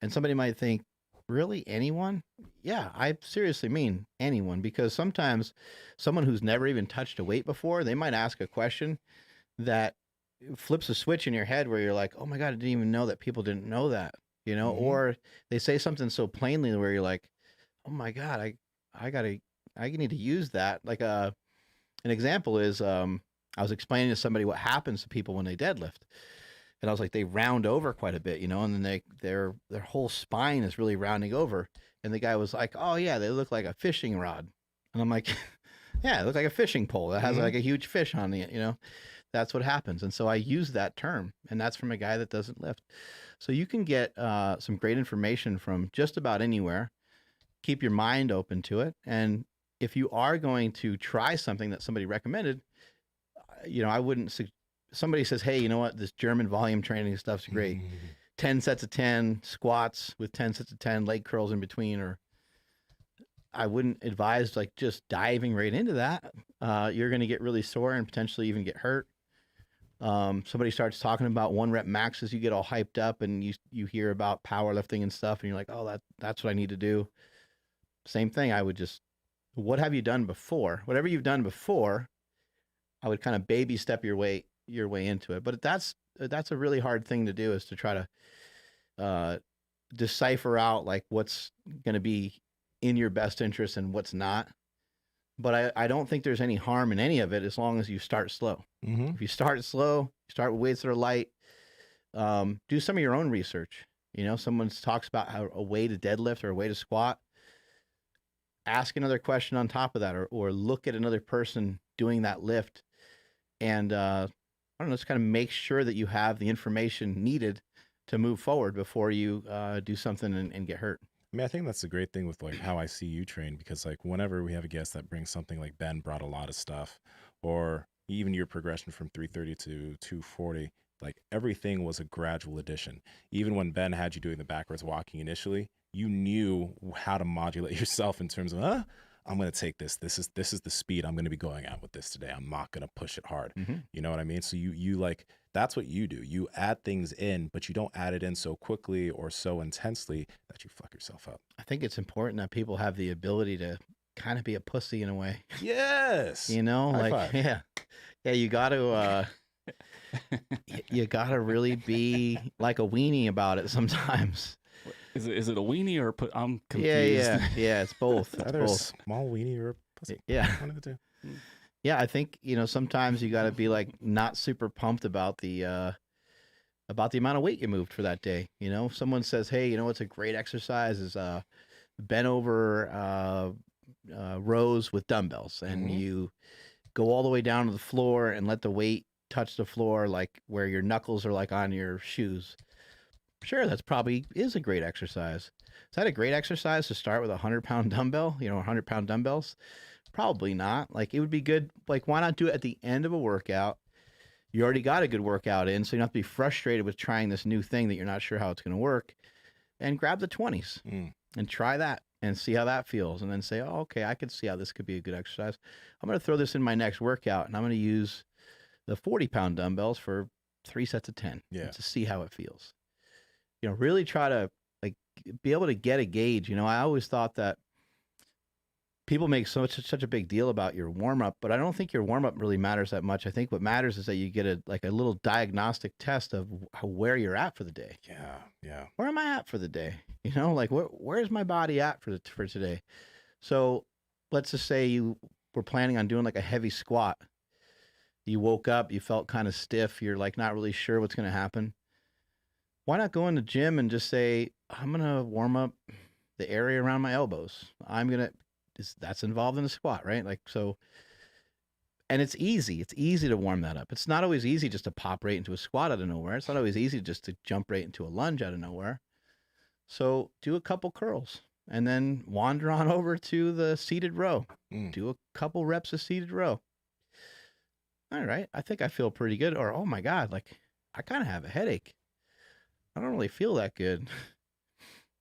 and somebody might think, really, anyone? Yeah, I seriously mean anyone, because sometimes someone who's never even touched a weight before, they might ask a question that flips a switch in your head where you're like, oh my God, I didn't even know that people didn't know that, you know, or they say something so plainly where you're like, oh my God, I need to use that. Like an example is, I was explaining to somebody what happens to people when they deadlift. And I was like, they round over quite a bit, you know, and then their whole spine is really rounding over. And the guy was like, oh yeah, they look like a fishing rod. And I'm like, yeah, it looks like a fishing pole that has like a huge fish on it, you know. That's what happens. And so I use that term, and that's from a guy that doesn't lift. So you can get some great information from just about anywhere. Keep your mind open to it. And if you are going to try something that somebody recommended, you know, I wouldn't, somebody says, hey, you know what, this German volume training stuff's great. 10 sets of 10 squats with 10 sets of 10 leg curls in between, or I wouldn't advise like just diving right into that. You're going to get really sore and potentially even get hurt. Somebody starts talking about 1 rep maxes, you get all hyped up, and you hear about powerlifting and stuff, and you're like, oh, that's what I need to do. Same thing. I would just, what have you done before? Whatever you've done before, I would kind of baby step your way into it. But that's a really hard thing to do, is to try to decipher out like what's going to be in your best interest and what's not. But I don't think there's any harm in any of it as long as you start slow. If you start slow, start with weights that are light, do some of your own research. You know, someone talks about how a way to deadlift or a way to squat, ask another question on top of that, or look at another person doing that lift. And I don't know, just kind of make sure that you have the information needed to move forward before you do something and get hurt. I mean, I think that's the great thing with like how I see you train, because like whenever we have a guest that brings something, like Ben brought a lot of stuff, or even your progression from 330 to 240, like everything was a gradual addition. Even when Ben had you doing the backwards walking initially, you knew how to modulate yourself in terms of, I'm going to take this. This is the speed I'm going to be going at with this today. I'm not going to push it hard. You know what I mean? So you like, that's what you do. You add things in, but you don't add it in so quickly or so intensely that you fuck yourself up. I think it's important that people have the ability to kind of be a pussy in a way. Yes. You know, High like, five. yeah, you got to, you got to really be like a weenie about it sometimes. Is it a weenie or I'm confused? Yeah, it's both. It's Either a both. small weenie or a pussy. Yeah. One of the two. Yeah, I think, sometimes you got to be like not super pumped about the amount of weight you moved for that day. If someone says, hey, what's a great exercise is bent over rows with dumbbells, and you go all the way down to the floor and let the weight touch the floor, like where your knuckles are like on your shoes. Sure, that's probably is a great exercise. Is that a great exercise to start with a 100-pound dumbbell? 100-pound dumbbells? Probably not. Like, it would be good. Like, why not do it at the end of a workout? You already got a good workout in, so you don't have to be frustrated with trying this new thing that you're not sure how it's going to work. And grab the 20s and try that and see how that feels. And then say, oh, okay, I could see how this could be a good exercise. I'm going to throw this in my next workout, and I'm going to use the 40-pound dumbbells for 3 sets of 10 to see how it feels. Really try to like be able to get a gauge. I always thought that people make such a big deal about your warm-up, but I don't think your warm-up really matters that much. I think what matters is that you get a little diagnostic test of where you're at for the day. Yeah. Where am I at for the day? Like where's my body at for today? So let's just say you were planning on doing like a heavy squat. You woke up, you felt kind of stiff. You're like not really sure what's going to happen. Why not go in the gym and just say, I'm going to warm up the area around my elbows. That's involved in the squat, right? Like, so, and it's easy. It's easy to warm that up. It's not always easy just to pop right into a squat out of nowhere. It's not always easy just to jump right into a lunge out of nowhere. So do a couple curls and then wander on over to the seated row. Do a couple reps of seated row. All right. I think I feel pretty good. Or, oh my God, like I kind of have a headache. I don't really feel that good.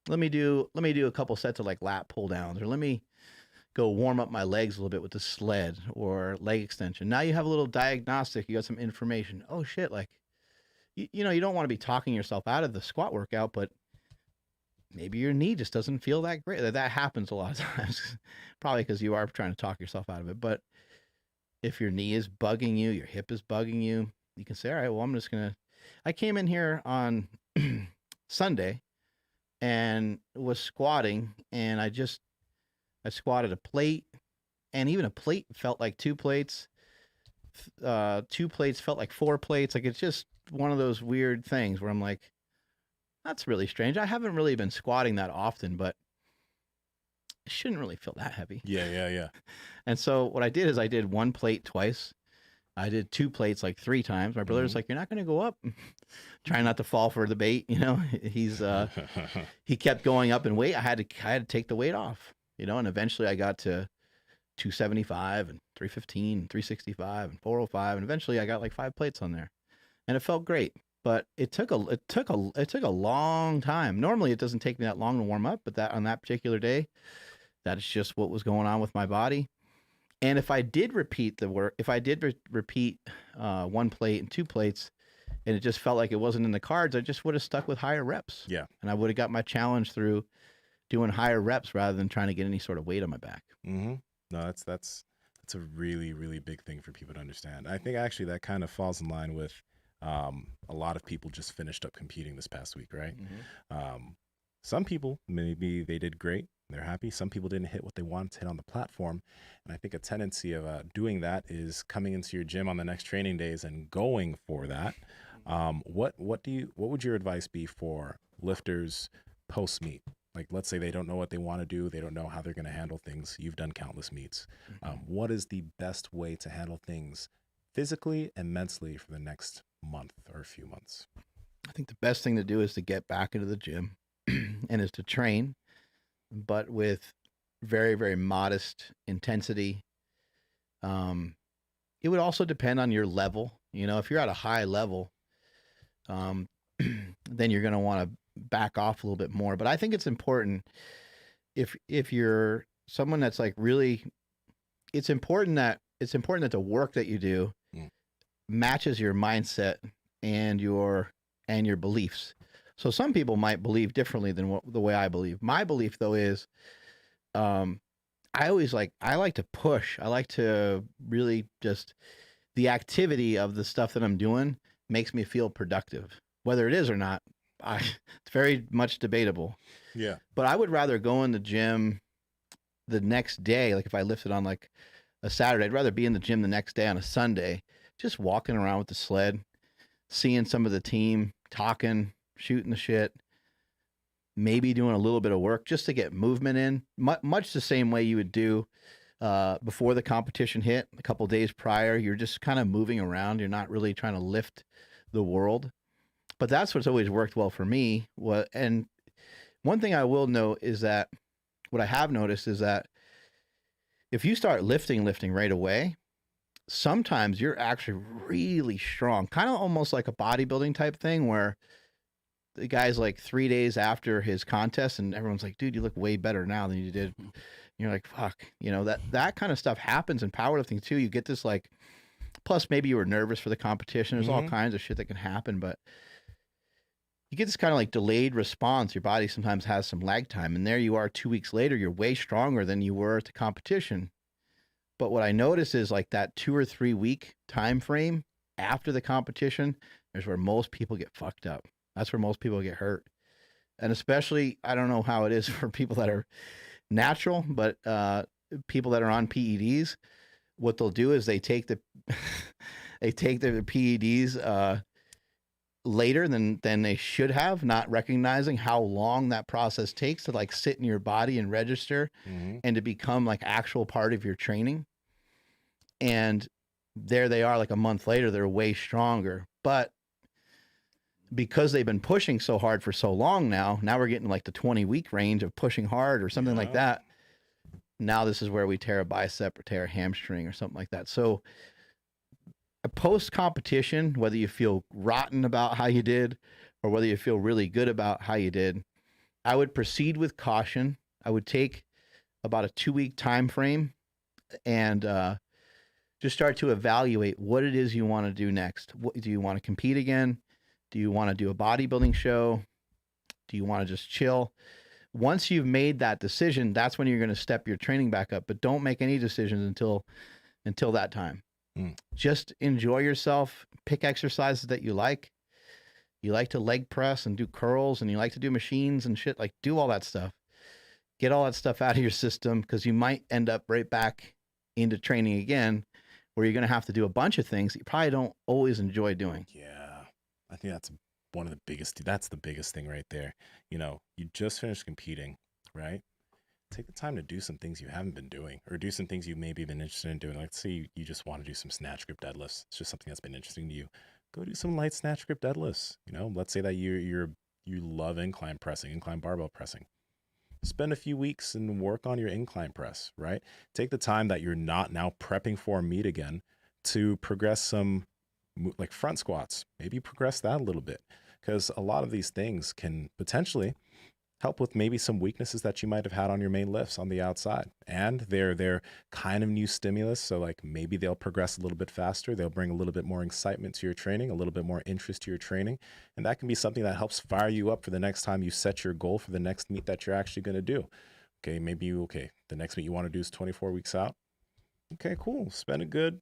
Let me do a couple sets of like lat pull downs, or let me go warm up my legs a little bit with the sled or leg extension. Now you have a little diagnostic. You got some information. Oh shit. Like, you don't want to be talking yourself out of the squat workout, but maybe your knee just doesn't feel that great. That happens a lot of times, probably because you are trying to talk yourself out of it. But if your knee is bugging you, your hip is bugging you, you can say, all right, well, I came in here on Sunday and was squatting, and I squatted a plate, and even a plate felt like 2 plates. 2 plates felt like 4 plates. Like, it's just one of those weird things where I'm like, that's really strange. I haven't really been squatting that often, but it shouldn't really feel that heavy. Yeah. And so what I did is I did 1 plate twice. I did 2 plates like 3 times. My brother's like, you're not going to go up. Trying not to fall for the bait. He kept going up in weight. I had to take the weight off, and eventually I got to 275 and 315, and 365 and 405. And eventually I got like 5 plates on there, and it felt great, but it took a long time. Normally it doesn't take me that long to warm up, but on that particular day, that is just what was going on with my body. And if I did repeat the work, if I did repeat 1 plate and 2 plates, and it just felt like it wasn't in the cards, I just would have stuck with higher reps. Yeah. And I would have got my challenge through doing higher reps rather than trying to get any sort of weight on my back. No, that's a really, really big thing for people to understand. I think actually that kind of falls in line with a lot of people just finished up competing this past week, right? Some people, maybe they did great. They're happy. Some people didn't hit what they wanted to hit on the platform. And I think a tendency of doing that is coming into your gym on the next training days and going for that. What would your advice be for lifters post meet? Like, let's say they don't know what they want to do. They don't know how they're going to handle things. You've done countless meets. What is the best way to handle things physically and mentally for the next month or a few months? I think the best thing to do is to get back into the gym and is to train, but with very, very modest intensity. Um, it would also depend on your level. You know, if you're at a high level, um, then you're going to want to back off a little bit more. But I think it's important if you're someone that's like really, it's important that the work that you do matches your mindset and your beliefs. So some people might believe differently than the way I believe. My belief though is, I like to push. I like to really just, the activity of the stuff that I'm doing makes me feel productive. Whether it is or not, it's very much debatable. Yeah. But I would rather go in the gym the next day. Like if I lifted on like a Saturday, I'd rather be in the gym the next day on a Sunday, just walking around with the sled, seeing some of the team, talking, shooting the shit, maybe doing a little bit of work just to get movement in, much the same way you would do before the competition hit. A couple days prior, you're just kind of moving around. You're not really trying to lift the world. But that's what's always worked well for me. And one thing I will note is that what I have noticed is that if you start lifting right away, sometimes you're actually really strong, kind of almost like a bodybuilding type thing where the guy's like 3 days after his contest and everyone's like, dude, you look way better now than you did. And you're like, fuck, you know, that kind of stuff happens in powerlifting too. You get this like, plus maybe you were nervous for the competition. There's all kinds of shit that can happen, but you get this kind of like delayed response. Your body sometimes has some lag time, and there you are 2 weeks later, you're way stronger than you were at the competition. But what I notice is like that 2 or 3 week time frame after the competition is where most people get fucked up. That's where most people get hurt. And especially, I don't know how it is for people that are natural, but people that are on PEDs, what they'll do is they take the PEDs later than they should have, not recognizing how long that process takes to like sit in your body and register and to become like actual part of your training. And there they are, like a month later, they're way stronger. But because they've been pushing so hard for so long now we're getting like the 20-week range of pushing hard or something like that. Now this is where we tear a bicep or tear a hamstring or something like that. So a post-competition, whether you feel rotten about how you did or whether you feel really good about how you did, I would proceed with caution. I would take about a 2-week time frame and just start to evaluate what it is you want to do next. What, do you want to compete again? Do you want to do a bodybuilding show? Do you want to just chill? Once you've made that decision, that's when you're going to step your training back up. But don't make any decisions until that time. Just enjoy yourself. Pick exercises that you like. You like to leg press and do curls, and you like to do machines and shit. Like, do all that stuff. Get all that stuff out of your system, because you might end up right back into training again, where you're going to have to do a bunch of things that you probably don't always enjoy doing. Yeah, I think that's one of the biggest. That's the biggest thing right there. You know, you just finished competing, right? Take the time to do some things you haven't been doing, or do some things you maybe been interested in doing. Like, say you just want to do some snatch grip deadlifts. It's just something that's been interesting to you. Go do some light snatch grip deadlifts. You know, let's say that you love incline pressing, incline barbell pressing. Spend a few weeks and work on your incline press, right? Take the time that you're not now prepping for a meet again to progress some, like front squats. Maybe progress that a little bit, because a lot of these things can potentially help with maybe some weaknesses that you might have had on your main lifts on the outside. And they're kind of new stimulus. So like maybe they'll progress a little bit faster. They'll bring a little bit more excitement to your training, a little bit more interest to your training. And that can be something that helps fire you up for the next time you set your goal for the next meet that you're actually going to do. Okay, maybe the next meet you want to do is 24 weeks out. Okay, cool. Spend a good,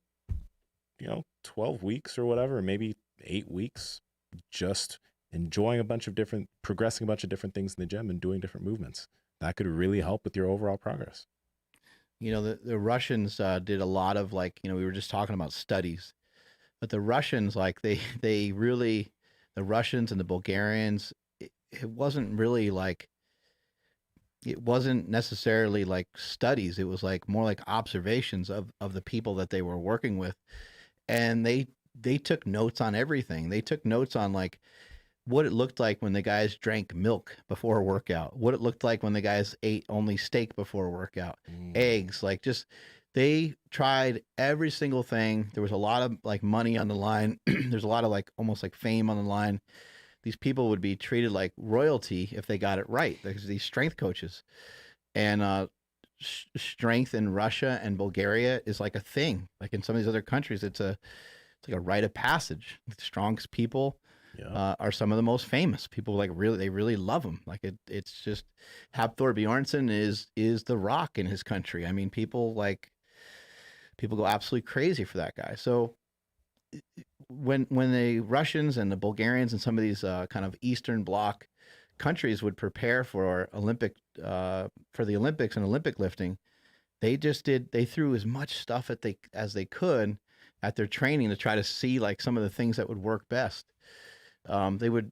12 weeks or whatever, maybe 8 weeks just enjoying progressing a bunch of different things in the gym and doing different movements. That could really help with your overall progress. You know, the Russians did a lot of, like, we were just talking about studies, but the Russians, like they really, the Russians and the Bulgarians, it wasn't really like, it wasn't necessarily like studies. It was like more like observations of the people that they were working with. And they took notes on everything. They took notes on like what it looked like when the guys drank milk before a workout, what it looked like when the guys ate only steak before a workout, eggs, like just they tried every single thing. There was a lot of like money on the line. There's a lot of like almost like fame on the line. These people would be treated like royalty if they got it right. There's these strength coaches, and strength in Russia and Bulgaria is like a thing. Like in some of these other countries, it's like a rite of passage. The strongest people are some of the most famous people. Like they really love them. Like it's just Hafthor Bjornsson is the rock in his country. I mean, people go absolutely crazy for that guy. So when the Russians and the Bulgarians and some of these kind of Eastern Bloc countries would prepare for the Olympics and Olympic lifting, they threw as much stuff as they could at their training to try to see like some of the things that would work best. They would,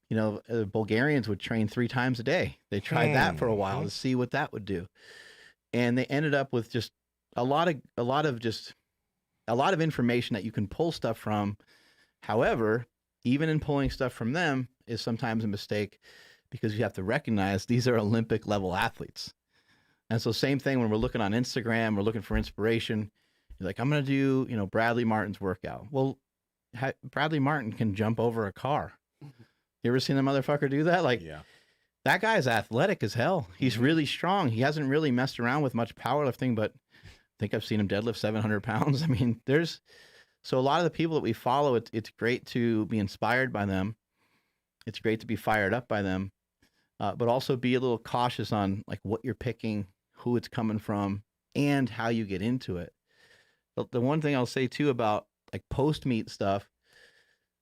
the Bulgarians would train 3 times a day. They tried that for a while to see what that would do, and they ended up with just a lot of information that you can pull stuff from. However, even in pulling stuff from them is sometimes a mistake, because you have to recognize these are Olympic level athletes. And so same thing when we're looking on Instagram, we're looking for inspiration. You're like, I'm going to do, Bradley Martin's workout. Well, Bradley Martin can jump over a car. You ever seen the motherfucker do that? Like, that guy's athletic as hell. He's really strong. He hasn't really messed around with much powerlifting, but I think I've seen him deadlift 700 pounds. I mean, so a lot of the people that we follow, it's great to be inspired by them. It's great to be fired up by them, but also be a little cautious on like what you're picking, who it's coming from, and how you get into it. But the one thing I'll say too about like post-meet stuff,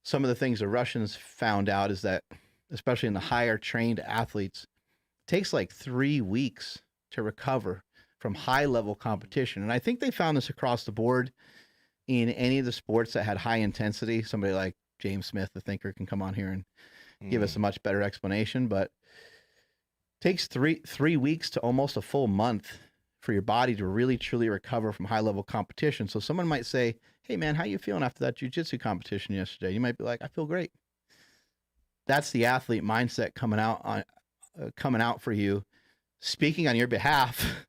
some of the things the Russians found out is that, especially in the higher trained athletes, it takes like 3 weeks to recover from high level competition. And I think they found this across the board in any of the sports that had high intensity. Somebody like James Smith, the thinker, can come on here and give us a much better explanation, but it takes three weeks to almost a full month for your body to really truly recover from high level competition. So someone might say, hey man, how you feeling after that jiu-jitsu competition yesterday? You might be like, I feel great. That's the athlete mindset coming out for you, speaking on your behalf,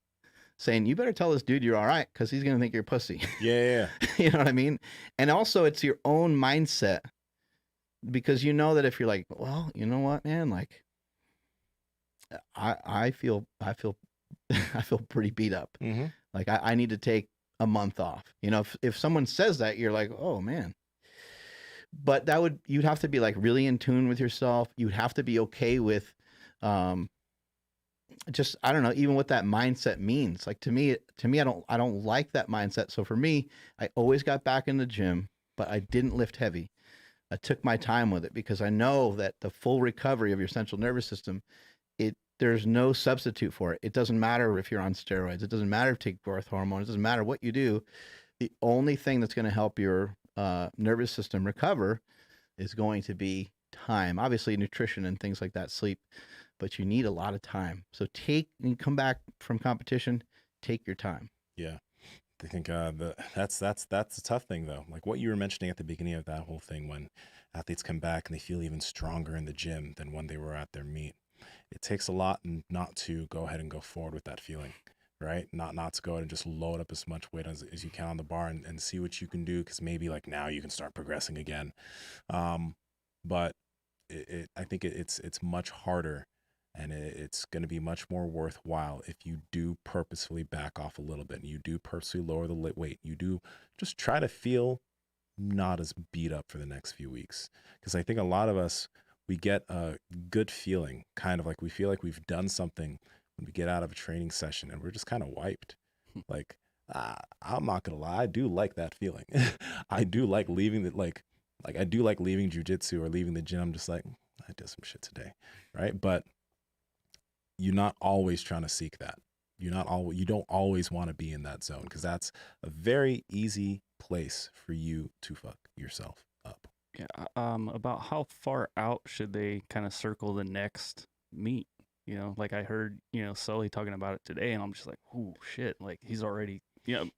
saying, you better tell this dude you're all right, because he's going to think you're a pussy. Yeah. You know what I mean? And also it's your own mindset, because you know that if you're like, well, you know what, man, like I feel I feel pretty beat up. Like I need to take a month off. If someone says that, you're like, oh man. But you'd have to be like really in tune with yourself. You'd have to be okay with just, I don't know, even what that mindset means. Like to me, I don't like that mindset. So for me, I always got back in the gym, but I didn't lift heavy. I took my time with it, because I know that the full recovery of your central nervous system, there's no substitute for it. It doesn't matter if you're on steroids. It doesn't matter if you take growth hormone. It doesn't matter what you do. The only thing that's going to help your nervous system recover is going to be time. Obviously, nutrition and things like that, sleep, but you need a lot of time. So you come back from competition, take your time. Yeah. I think that's a tough thing though. Like what you were mentioning at the beginning of that whole thing, when athletes come back and they feel even stronger in the gym than when they were at their meet. It takes a lot not to go ahead and go forward with that feeling, right? Not to go ahead and just load up as much weight as you can on the bar and see what you can do, because maybe like now you can start progressing again. But I think it's much harder, and it's going to be much more worthwhile if you do purposefully back off a little bit, and you do purposely lower the weight. You do just try to feel not as beat up for the next few weeks, because I think a lot of us, we get a good feeling, kind of like we feel like we've done something when we get out of a training session, and we're just kind of wiped. Like, I'm not gonna lie, I do like that feeling. I do like leaving I do like leaving jujitsu or leaving the gym. I'm just like, I did some shit today, right? But you're not always trying to seek that. You don't always want to be in that zone, because that's a very easy place for you to fuck yourself up. Yeah. About how far out should they kind of circle the next meet? Like I heard, Sully talking about it today, and I'm just like, oh shit, like he's already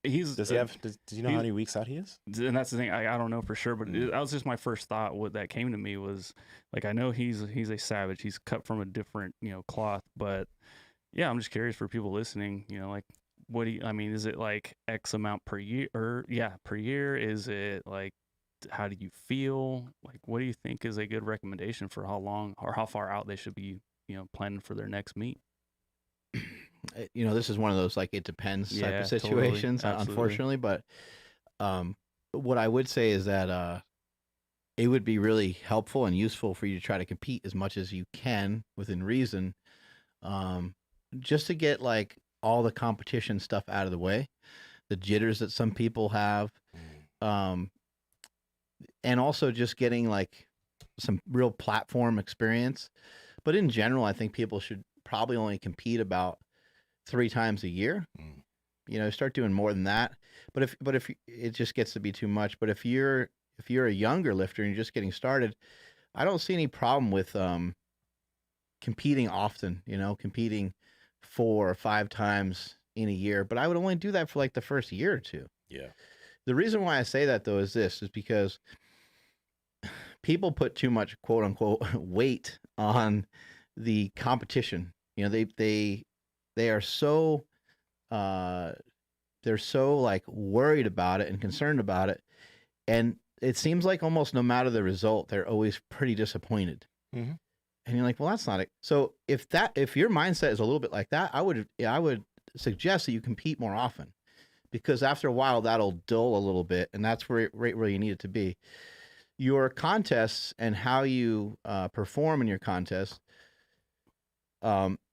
he's Does he have? Do you know how many weeks out he is? And that's the thing. I don't know for sure, but that was just my first thought. What that came to me was like, I know he's a savage. He's cut from a different cloth, but yeah, I'm just curious for people listening. Like, what do you? I mean, is it like X amount per year? Or per year? Is it like? How do you feel? Like, what do you think is a good recommendation for how long or how far out they should be planning for their next meet? This is one of those like it depends type Yeah, of situations, totally. Absolutely. unfortunately. But what I would say is that it would be really helpful and useful for you to try to compete as much as you can within reason, just to get like all the competition stuff out of the way, the jitters that some people have, and also just getting like some real platform experience. But in general, I think people should probably only compete about 3 times a year. Start doing more than that. But if it just gets to be too much. But if you're a younger lifter and you're just getting started, I don't see any problem with competing often. Competing 4 or 5 times in a year. But I would only do that for like the first year or 2. Yeah. The reason why I say that though is because people put too much quote unquote weight on the competition. They are so they're so like worried about it and concerned about it, and it seems like almost no matter the result, they're always pretty disappointed. Mm-hmm. And you're like, well, that's not it. So if your mindset is a little bit like that, I would suggest that you compete more often, because after a while that'll dull a little bit, and that's where you need it to be. Your contests and how you perform in your contests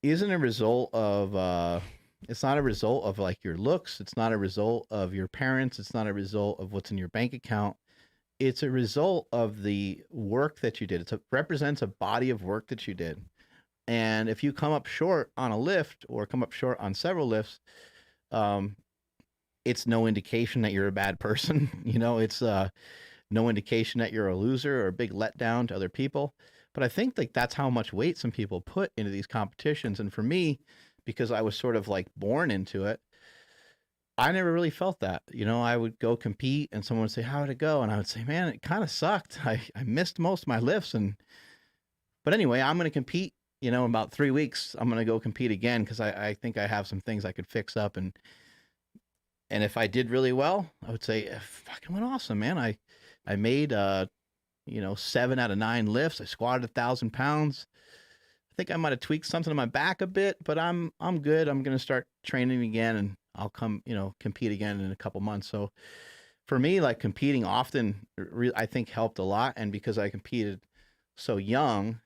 isn't a result of it's not a result of like your looks. It's not a result of your parents. It's not a result of what's in your bank account. It's a result of the work that you did. It represents a body of work that you did. And if you come up short on a lift or come up short on several lifts, it's no indication that you're a bad person. It's no indication that you're a loser or a big letdown to other people. But I think like that's how much weight some people put into these competitions. And for me, because I was sort of like born into it, I never really felt that. I would go compete and someone would say, "How did it go?" And I would say, "Man, it kind of sucked. I missed most of my lifts." But anyway, I'm going to compete, in about 3 weeks, I'm going to go compete again, because I think I have some things I could fix up. And if I did really well, I would say, it fucking went awesome, man. I made, 7 out of 9 lifts. I squatted 1,000 pounds. I think I might have tweaked something in my back a bit, but I'm good. I'm going to start training again, and I'll come, compete again in a couple months. So for me, like competing often, I think helped a lot. And because I competed so young,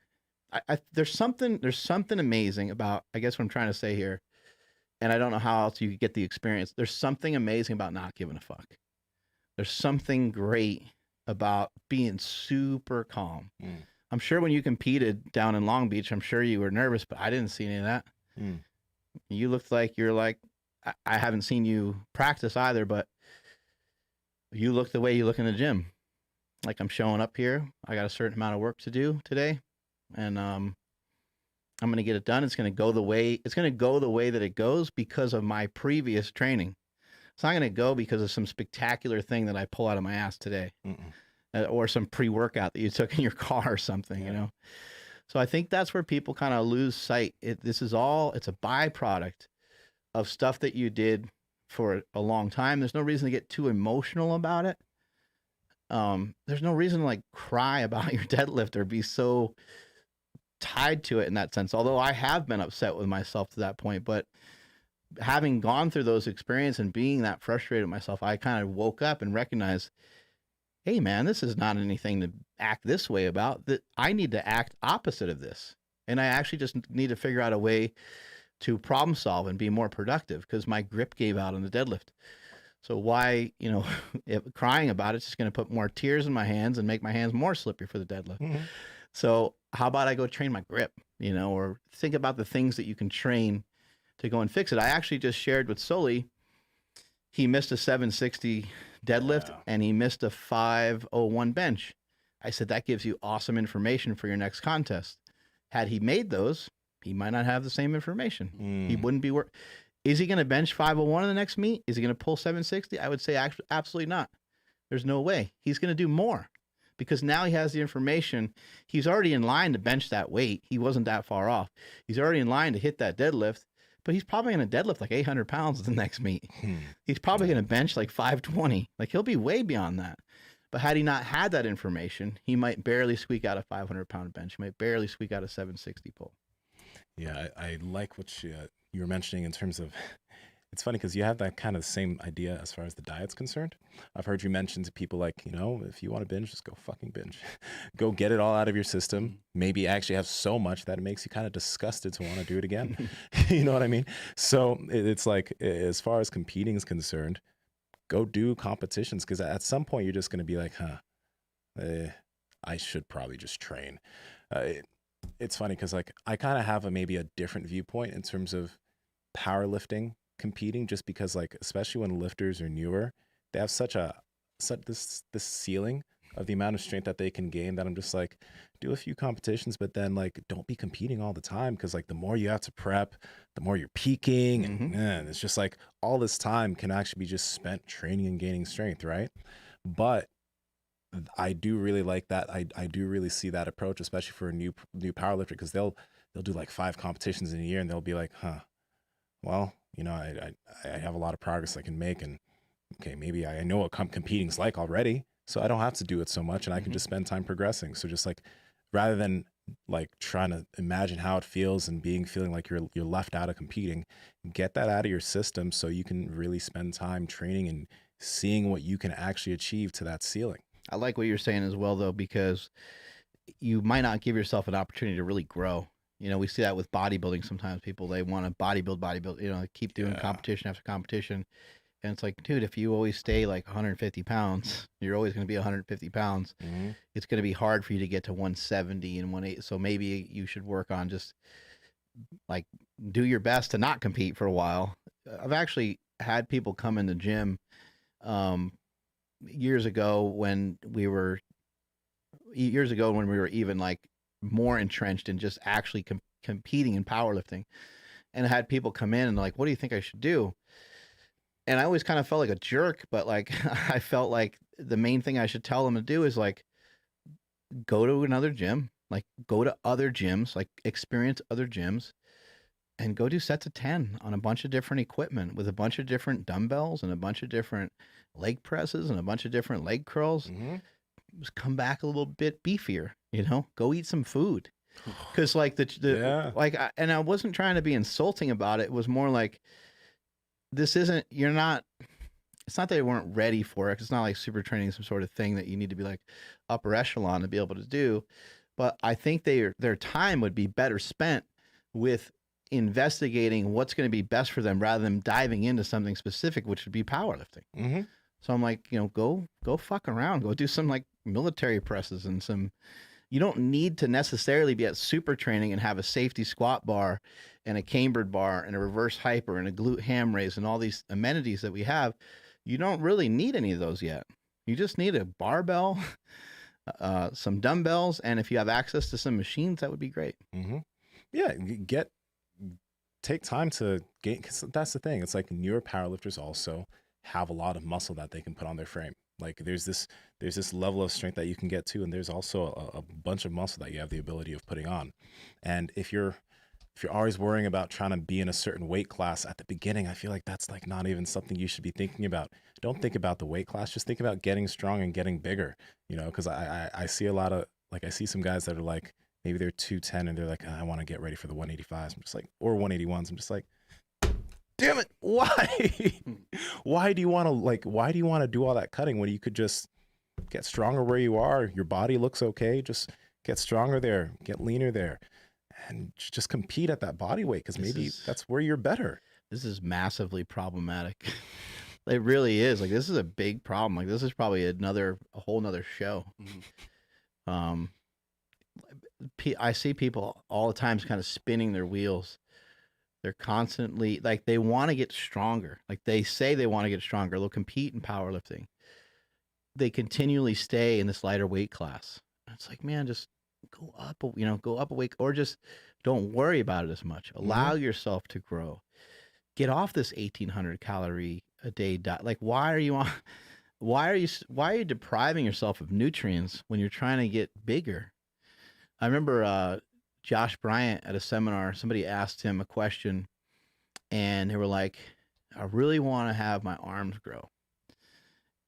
there's something amazing about, I guess what I'm trying to say here, and I don't know how else you could get the experience. There's something amazing about not giving a fuck. There's something great about being super calm. I'm sure when you competed down in Long Beach, I'm sure you were nervous, but I didn't see any of that. You looked like you're like, I haven't seen you practice either, but you look the way you look in the gym. Like, I'm showing up here. I got a certain amount of work to do today, and I'm going to get it done. It's going to go the way that it goes because of my previous training. It's not going to go because of some spectacular thing that I pull out of my ass today. Or some pre-workout that you took in your car or something, So I think that's where people kind of lose sight. It's a byproduct of stuff that you did for a long time. There's no reason to get too emotional about it. There's no reason to like cry about your deadlift or be so tied to it in that sense. Although I have been upset with myself to that point, but having gone through those experiences and being that frustrated with myself, I kind of woke up and recognized, hey man, this is not anything to act this way about. That I need to act opposite of this. And I actually just need to figure out a way to problem solve and be more productive, because my grip gave out on the deadlift. So why, crying about it's just going to put more tears in my hands and make my hands more slippery for the deadlift. So how about I go train my grip, or think about the things that you can train to go and fix it. I actually just shared with Sully, he missed a 760 deadlift and he missed a 501 bench. I said, that gives you awesome information for your next contest. Had he made those, he might not have the same information. He wouldn't be Is he going to bench 501 in the next meet? Is he going to pull 760? I would say actually, absolutely not. There's no way. He's going to do more because now he has the information. He's already in line to bench that weight. He wasn't that far off. He's already in line to hit that deadlift, but he's probably going to deadlift like 800 pounds the next meet. He's probably going to bench like 520. Like he'll be way beyond that. But had he not had that information, he might barely squeak out a 500-pound bench. He might barely squeak out a 760 pull. Yeah, I like what you were mentioning in terms of, it's funny because you have that kind of same idea as far as the diet's concerned. I've heard you mention to people like, if you want to binge, just go fucking binge. Go get it all out of your system. Maybe actually have so much that it makes you kind of disgusted to want to do it again. You know what I mean? So it's like, as far as competing is concerned, go do competitions because at some point you're just going to be like, I should probably just train. It's funny because like I kind of have maybe a different viewpoint in terms of powerlifting competing, just because like especially when lifters are newer, they have such this ceiling of the amount of strength that they can gain that I'm just like, do a few competitions, but then like don't be competing all the time because like the more you have to prep, the more you're peaking, and man, it's just like all this time can actually be just spent training and gaining strength, right? But I do really like that. I do really see that approach, especially for a new powerlifter, because they'll do like 5 competitions in a year and they'll be like, well, I have a lot of progress I can make, and okay, maybe I know what competing's like already, so I don't have to do it so much, and I can just spend time progressing. So just like rather than like trying to imagine how it feels and feeling like you're left out of competing, get that out of your system so you can really spend time training and seeing what you can actually achieve to that ceiling. I like what you're saying as well, though, because you might not give yourself an opportunity to really grow. We see that with bodybuilding. Sometimes people, they want to bodybuild, keep doing competition after competition. And it's like, dude, if you always stay like 150 pounds, you're always going to be 150 pounds. It's going to be hard for you to get to 170 and 180. So maybe you should work on just like do your best to not compete for a while. I've actually had people come in the gym years ago when we were even like more entrenched in just actually competing in powerlifting, and I had people come in and like, what do you think I should do? And I always kind of felt like a jerk, but like I felt like the main thing I should tell them to do is like go to another gym, like go to other gyms, like experience other gyms, and go do sets of 10 on a bunch of different equipment with a bunch of different dumbbells and a bunch of different leg presses and a bunch of different leg curls. Just come back a little bit beefier, go eat some food. Cause like and I wasn't trying to be insulting about it. It was more like, it's not that they weren't ready for it. It's not like super training, some sort of thing that you need to be like upper echelon to be able to do. But I think their time would be better spent with investigating what's going to be best for them rather than diving into something specific, which would be powerlifting. So I'm like, go fuck around, go do some like military presses and some. You don't need to necessarily be at super training and have a safety squat bar and a cambered bar and a reverse hyper and a glute ham raise and all these amenities that we have. You don't really need any of those yet. You just need a barbell, some dumbbells, and if you have access to some machines, that would be great. Yeah, take time to gain, because that's the thing. It's like newer powerlifters also have a lot of muscle that they can put on their frame. Like there's this level of strength that you can get to, and there's also a bunch of muscle that you have the ability of putting on. And if you're always worrying about trying to be in a certain weight class at the beginning, I feel like that's like not even something you should be thinking about. Don't think about the weight class, just think about getting strong and getting bigger, because I see a lot of, like, I see some guys that are like, maybe they're 210 and they're like, I want to get ready for the 185s. I'm just like, or 181s. I'm just like, damn it, why? Why do you want to do all that cutting when you could just get stronger where you are? Your body looks okay. Just get stronger there, get leaner there, and just compete at that body weight, because maybe that's where you're better. This is massively problematic. It really is. Like, this is a big problem. Like, this is probably a whole nother show. I see people all the time kind of spinning their wheels. They're constantly like, they want to get stronger. Like, they say they want to get stronger. They'll compete in powerlifting. They continually stay in this lighter weight class. It's like, man, just go up a weight, or just don't worry about it as much. Allow yourself to grow. get off this 1,800 calorie a day diet. Like, why are you depriving yourself of nutrients when you're trying to get bigger? I remember Josh Bryant at a seminar, somebody asked him a question and they were like, I really want to have my arms grow.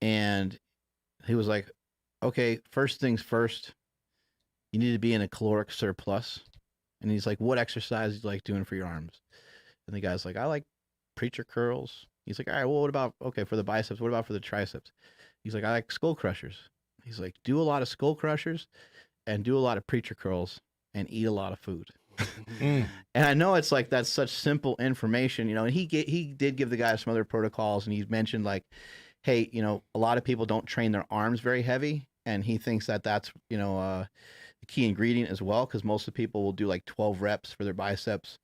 And he was like, okay, first things first, you need to be in a caloric surplus. And he's like, what exercise do you like doing for your arms? And the guy's like, I like preacher curls. He's like, all right, well, what about, okay, for the biceps, what about for the triceps? He's like, I like skull crushers. He's like, do a lot of skull crushers and do a lot of preacher curls and eat a lot of food. And I know it's like, that's such simple information, you know, and he did give the guy some other protocols, and he's mentioned like, hey, you know, a lot of people don't train their arms very heavy. And he thinks that that's, you know, the key ingredient as well. Cause most of the people will do like 12 reps for their biceps,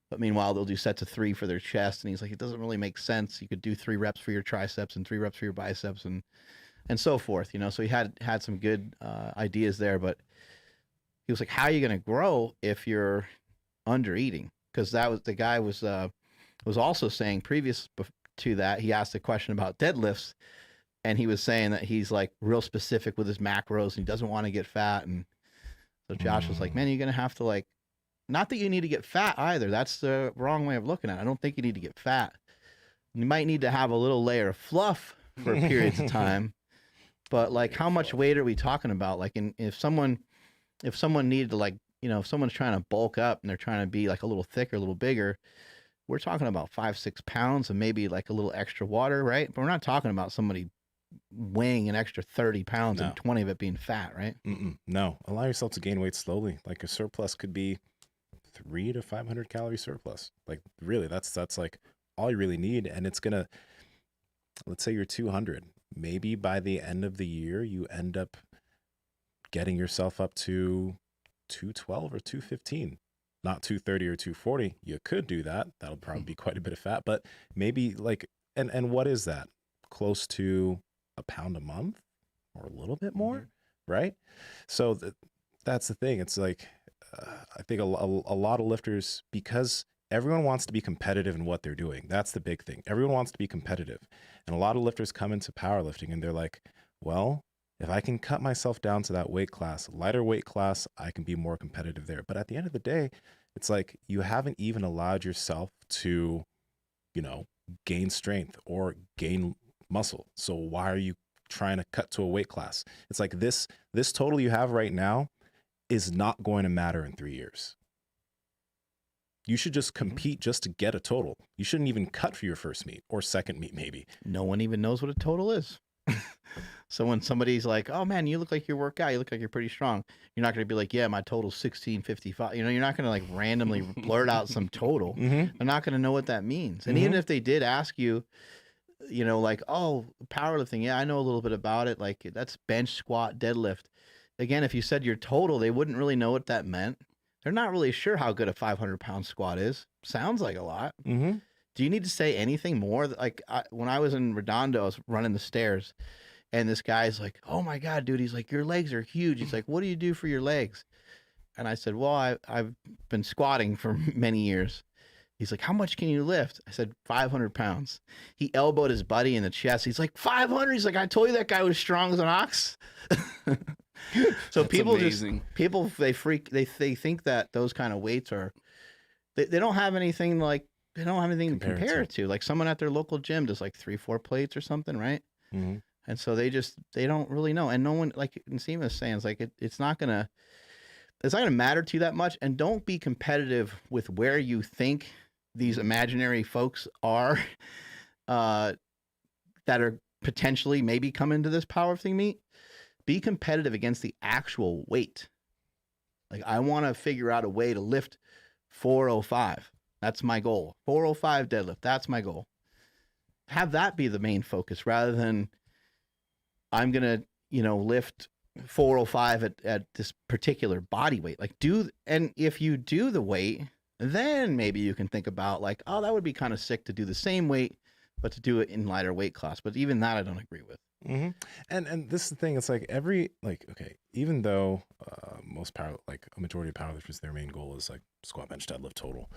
but meanwhile they'll do sets of 3 for their chest. And he's like, it doesn't really make sense. You could do 3 reps for your triceps and 3 reps for your biceps and so forth, you know? So he had some good ideas there, but he was like, how are you going to grow if you're under eating? Cause that was, the guy was also saying previous to that, he asked a question about deadlifts, and he was saying that he's like real specific with his macros and he doesn't want to get fat. And so Josh was like, man, you're going to have to like, not that you need to get fat either. That's the wrong way of looking at it. I don't think you need to get fat. You might need to have a little layer of fluff for periods of time, but like how much weight are we talking about? Like if someone needed to, like, you know, if someone's trying to bulk up and they're trying to be like a little thicker, a little bigger, we're talking about 5-6 pounds and maybe like a little extra water, right? But we're not talking about somebody weighing an extra 30 pounds and 20 of it being fat, right? No, allow yourself to gain weight slowly. Like a surplus could be 300 to 500 calorie surplus. Like really, that's like all you really need. And it's gonna, let's say you're 200. Maybe by the end of the year, you end up getting yourself up to 212 or 215. Not 230 or 240. You could do that. That'll probably be quite a bit of fat, but maybe like, and what is that? Close to a pound a month or a little bit more, right? So that's the thing. It's like, I think a lot of lifters, because everyone wants to be competitive in what they're doing. That's the big thing. Everyone wants to be competitive. And a lot of lifters come into powerlifting and they're like, well, if I can cut myself down to that weight class, lighter weight class, I can be more competitive there. But at the end of the day, it's like you haven't even allowed yourself to, you know, gain strength or gain muscle. So why are you trying to cut to a weight class? It's like this total you have right now is not going to matter in 3 years. You should just compete just to get a total. You shouldn't even cut for your first meet or second meet, maybe. No one even knows what a total is. So when somebody's like, oh man, you look like you work out, you look like you're pretty strong, you're not going to be like, yeah, my total's 1655. You know, you're not going to like randomly blurt out some total. They're not going to know what that means. And even if they did ask you, you know, like, oh, powerlifting, yeah, I know a little bit about it. Like that's bench, squat, deadlift. Again, if you said your total, they wouldn't really know what that meant. They're not really sure how good a 500-pound squat is. Sounds like a lot. Do you need to say anything more? Like when I was in Redondo, I was running the stairs, and this guy's like, oh my God, dude. He's like, your legs are huge. He's like, what do you do for your legs? And I said, well, I've been squatting for many years. He's like, how much can you lift? I said, 500 pounds. He elbowed his buddy in the chest. He's like, 500? He's like, I told you that guy was strong as an ox. So people they think that those kind of weights are, they don't have anything like, they don't have anything to compare it to. Like someone at their local gym does like 3-4 plates or something, right? And so they don't really know. And no one, like Nsima is saying, it's like, it's not gonna matter to you that much. And don't be competitive with where you think these imaginary folks are, that are potentially maybe coming to this powerlifting meet. Be competitive against the actual weight. Like I want to figure out a way to lift 405. That's my goal. 405 deadlift. That's my goal. Have that be the main focus rather than I'm going to, you know, lift 405 at this particular body weight. Like and if you do the weight, then maybe you can think about like, oh, that would be kind of sick to do the same weight, but to do it in lighter weight class. But even that I don't agree with. And this is the thing. It's like okay, even though a majority of powerlifters, their main goal is like squat, bench, deadlift total.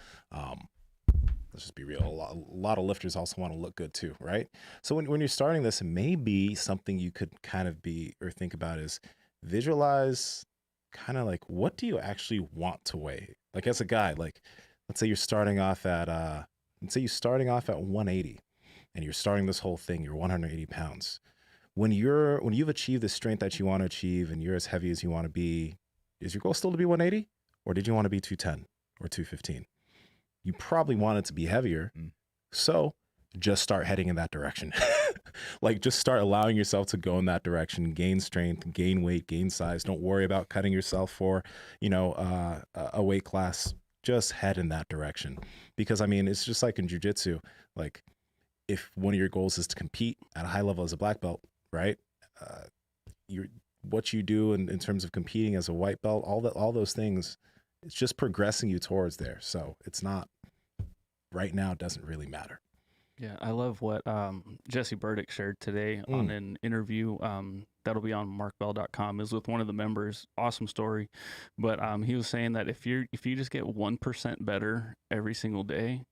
let's just be real. A lot of lifters also want to look good too, right? So when you're starting this, maybe something you could kind of be or think about is visualize kind of like, what do you actually want to weigh? Like as a guy, like let's say you're starting off at 180 and you're starting this whole thing, you're 180 pounds. When you've achieved the strength that you want to achieve and you're as heavy as you want to be, is your goal still to be 180 or did you want to be 210 or 215? You probably want it to be heavier. So just start heading in that direction. Like just start allowing yourself to go in that direction, gain strength, gain weight, gain size. Don't worry about cutting yourself for, a weight class. Just head in that direction. Because I mean, it's just like in jiu-jitsu, like if one of your goals is to compete at a high level as a black belt, right? What you do in terms of competing as a white belt, all those things, it's just progressing you towards there. So it's not right now, it doesn't really matter. Yeah, I love what Jesse Burdick shared today on an interview that'll be on markbell.com. It was with one of the members. Awesome story. But he was saying that if you just get 1% better every single day,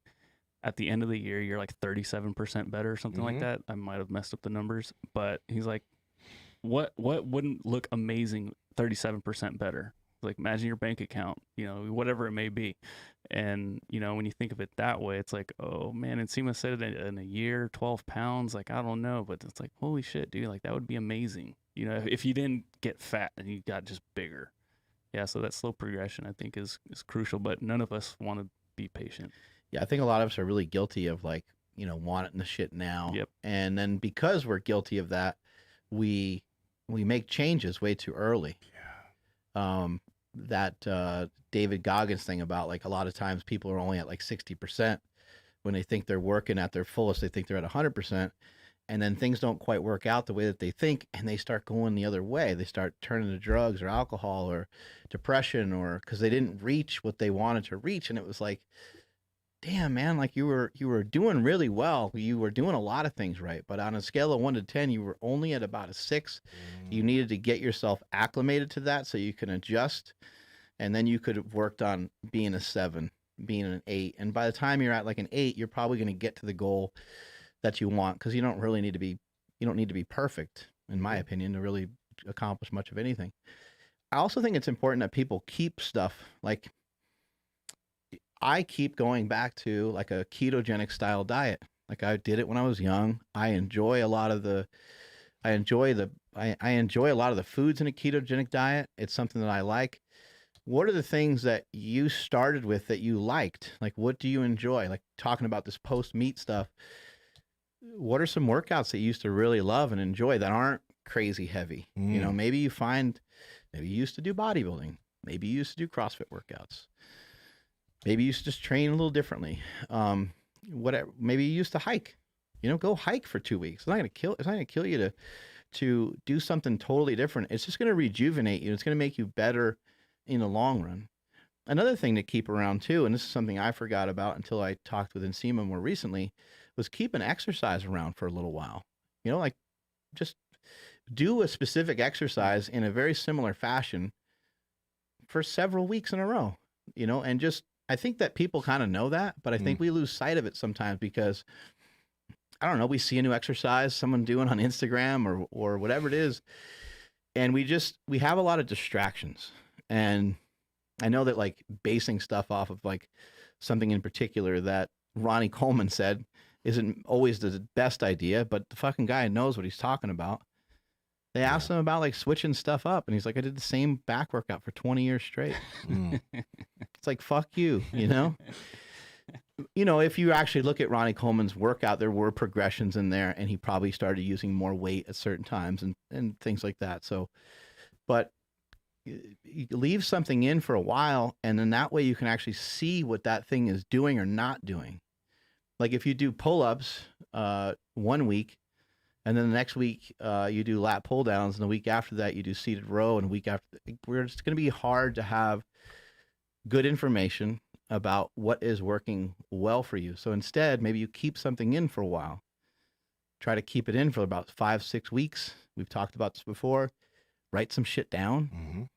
at the end of the year, you're like 37% better or something like that. I might have messed up the numbers. But he's like, what wouldn't look amazing 37% better? Like imagine your bank account, whatever it may be. And, when you think of it that way, it's like, oh man, Nsima said it in a year, 12 pounds. Like, I don't know, but it's like, holy shit, dude, like that would be amazing. If you didn't get fat and you got just bigger. Yeah. So that slow progression I think is crucial, but none of us want to be patient. Yeah. I think a lot of us are really guilty of like, wanting the shit now. Yep. And then because we're guilty of that, we make changes way too early. Yeah. That David Goggins thing about like a lot of times people are only at like 60% when they think they're working at their fullest, they think they're at 100%, and then things don't quite work out the way that they think, and they start going the other way. They start turning to drugs or alcohol or depression, or because they didn't reach what they wanted to reach. And it was like, damn, man, like you were doing really well. You were doing a lot of things right, but on a scale of 1 to 10, you were only at about a 6. You needed to get yourself acclimated to that so you can adjust, and then you could have worked on being a 7, being an 8. And by the time you're at like an 8, you're probably going to get to the goal that you want, because you don't need to be perfect, in my opinion, to really accomplish much of anything. I also think it's important that people keep stuff like, I keep going back to like a ketogenic style diet. Like I did it when I was young. I enjoy a lot of the foods in a ketogenic diet. It's something that I like. What are the things that you started with that you liked? Like, what do you enjoy? Like talking about this post-meat stuff. What are some workouts that you used to really love and enjoy that aren't crazy heavy? Maybe you used to do bodybuilding. Maybe you used to do CrossFit workouts. Maybe you used to just train a little differently. Whatever. Maybe you used to hike. Go hike for 2 weeks. It's not gonna kill you to do something totally different. It's just gonna rejuvenate you. It's gonna make you better in the long run. Another thing to keep around too, and this is something I forgot about until I talked with Nsima more recently, was keep an exercise around for a little while. Like just do a specific exercise in a very similar fashion for several weeks in a row. And just, I think that people kind of know that, but I think we lose sight of it sometimes because, I don't know, we see a new exercise someone doing on Instagram or whatever it is, and we have a lot of distractions. And I know that like basing stuff off of like something in particular that Ronnie Coleman said isn't always the best idea, but the fucking guy knows what he's talking about. They asked him about like switching stuff up, and he's like, I did the same back workout for 20 years straight. It's like, fuck you, if you actually look at Ronnie Coleman's workout, there were progressions in there, and he probably started using more weight at certain times and things like that. So, but you leave something in for a while, and then that way you can actually see what that thing is doing or not doing. Like if you do pull-ups 1 week, and then the next week you do lat pull downs, and the week after that you do seated row, and the week after, it's going to be hard to have good information about what is working well for you. So instead, maybe you keep something in for a while. Try to keep it in for about 5-6 weeks. We've talked about this before. Write some shit down.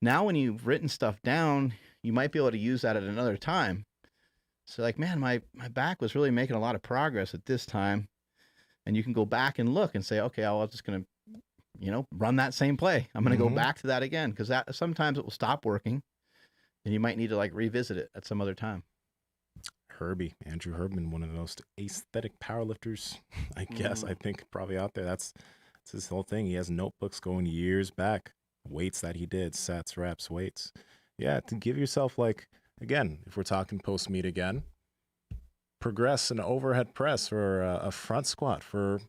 Now when you've written stuff down, you might be able to use that at another time. So like, man, my back was really making a lot of progress at this time. And you can go back and look and say, okay, I'm just going to, run that same play. I'm going to go back to that again. Cause that sometimes it will stop working and you might need to like revisit it at some other time. Andrew Herbman, one of the most aesthetic powerlifters, I guess, I think probably out there. That's his whole thing. He has notebooks going years back, weights that he did, sets, reps, weights. Yeah, to give yourself like, again, if we're talking post meet again, progress an overhead press or a front squat for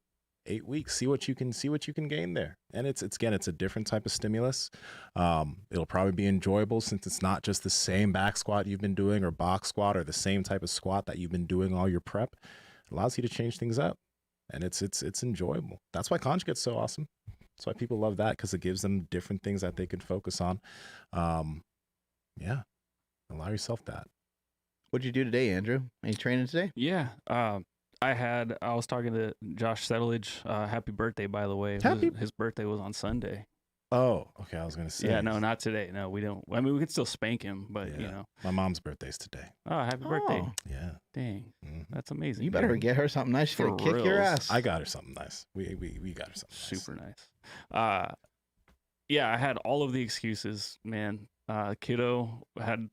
8 weeks. See what you can gain there. And it's a different type of stimulus. It'll probably be enjoyable since it's not just the same back squat you've been doing or box squat or the same type of squat that you've been doing all your prep. It allows you to change things up, and it's enjoyable. That's why conjugate's so awesome. That's why people love that, because it gives them different things that they can focus on. Yeah, allow yourself that. What'd you do today, Andrew? Any training today? Yeah. I was talking to Josh Settlage. Happy birthday, by the way. His birthday was on Sunday. Oh, okay. I was going to say. Yeah, no, not today. No, we don't. I mean, we could still spank him, but My mom's birthday's today. Oh, happy birthday. Yeah. Dang. That's amazing. You better get her something nice. She's going to kick your ass. I got her something nice. We got her something nice. Super nice. Yeah, I had all of the excuses, man. Kiddo had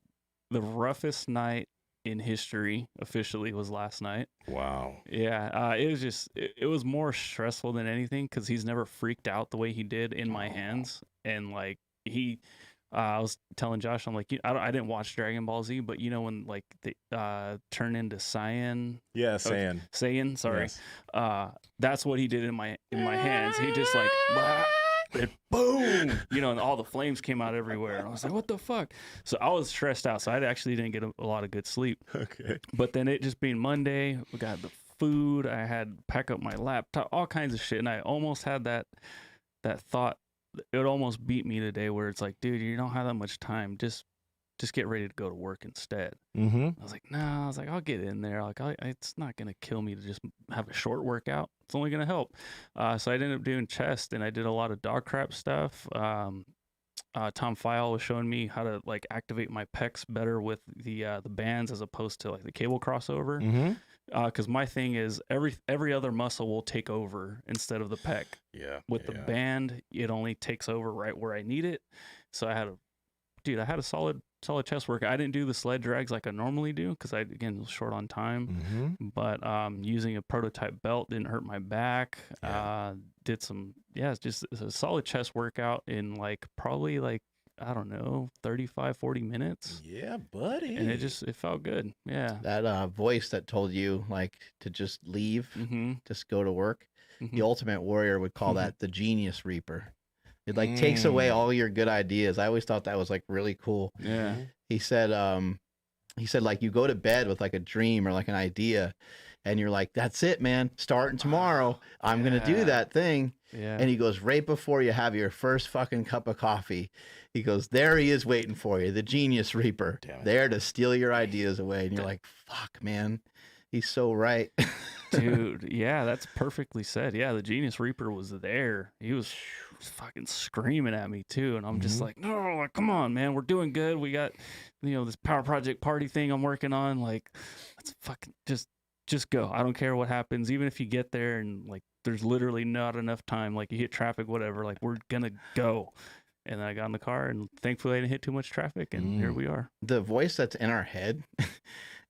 the roughest night in history officially was last night. Wow. Yeah, it was just it was more stressful than anything because he's never freaked out the way he did in my hands. And like I was telling Josh, I'm like, I didn't watch Dragon Ball Z, but when like they turn into Saiyan. Yeah, Saiyan. Saiyan, sorry. Yes. That's what he did in my hands. He just like and boom, and all the flames came out everywhere. And I was like, what the fuck? So I was stressed out. So I actually didn't get a lot of good sleep. Okay. But then it just being Monday, we got the food. I had to pack up my laptop, all kinds of shit. And I almost had that thought. It almost beat me today where it's like, dude, you don't have that much time. Just get ready to go to work instead. Mm-hmm. I was like, no, I'll get in there. Like, it's not going to kill me to just have a short workout. It's only going to help. So I ended up doing chest, and I did a lot of dog crap stuff. Tom File was showing me how to like activate my pecs better with the bands as opposed to like the cable crossover. Mm-hmm. Because my thing is every other muscle will take over instead of the pec. Yeah. With the band, it only takes over right where I need it. So I had a solid chest workout. I didn't do the sled drags like I normally do because I was short on time. Mm-hmm. But using a prototype belt didn't hurt my back. Did some just a solid chest workout in like probably like I don't know 35-40 minutes. Yeah, buddy. And it felt good. Yeah. That voice that told you like to just leave, just go to work. The Ultimate Warrior would call that the Genius Reaper. It like takes away all your good ideas. I always thought that was like really cool. Yeah. He said like you go to bed with like a dream or like an idea and you're like, that's it, man. Starting tomorrow, I'm going to do that thing. Yeah. And he goes, right before you have your first fucking cup of coffee, he goes, there he is waiting for you, the Genius Reaper, there to steal your ideas away. And you're like, fuck, man. He's so right. Dude, yeah, that's perfectly said. Yeah, the Genius Reaper was there. He was fucking screaming at me too. And I'm just like, no, like, come on, man. We're doing good. We got, this Power Project party thing I'm working on. Like, let's fucking just go. I don't care what happens. Even if you get there and like there's literally not enough time, like you hit traffic, whatever, like we're gonna go. And then I got in the car and thankfully I didn't hit too much traffic and here we are. The voice that's in our head,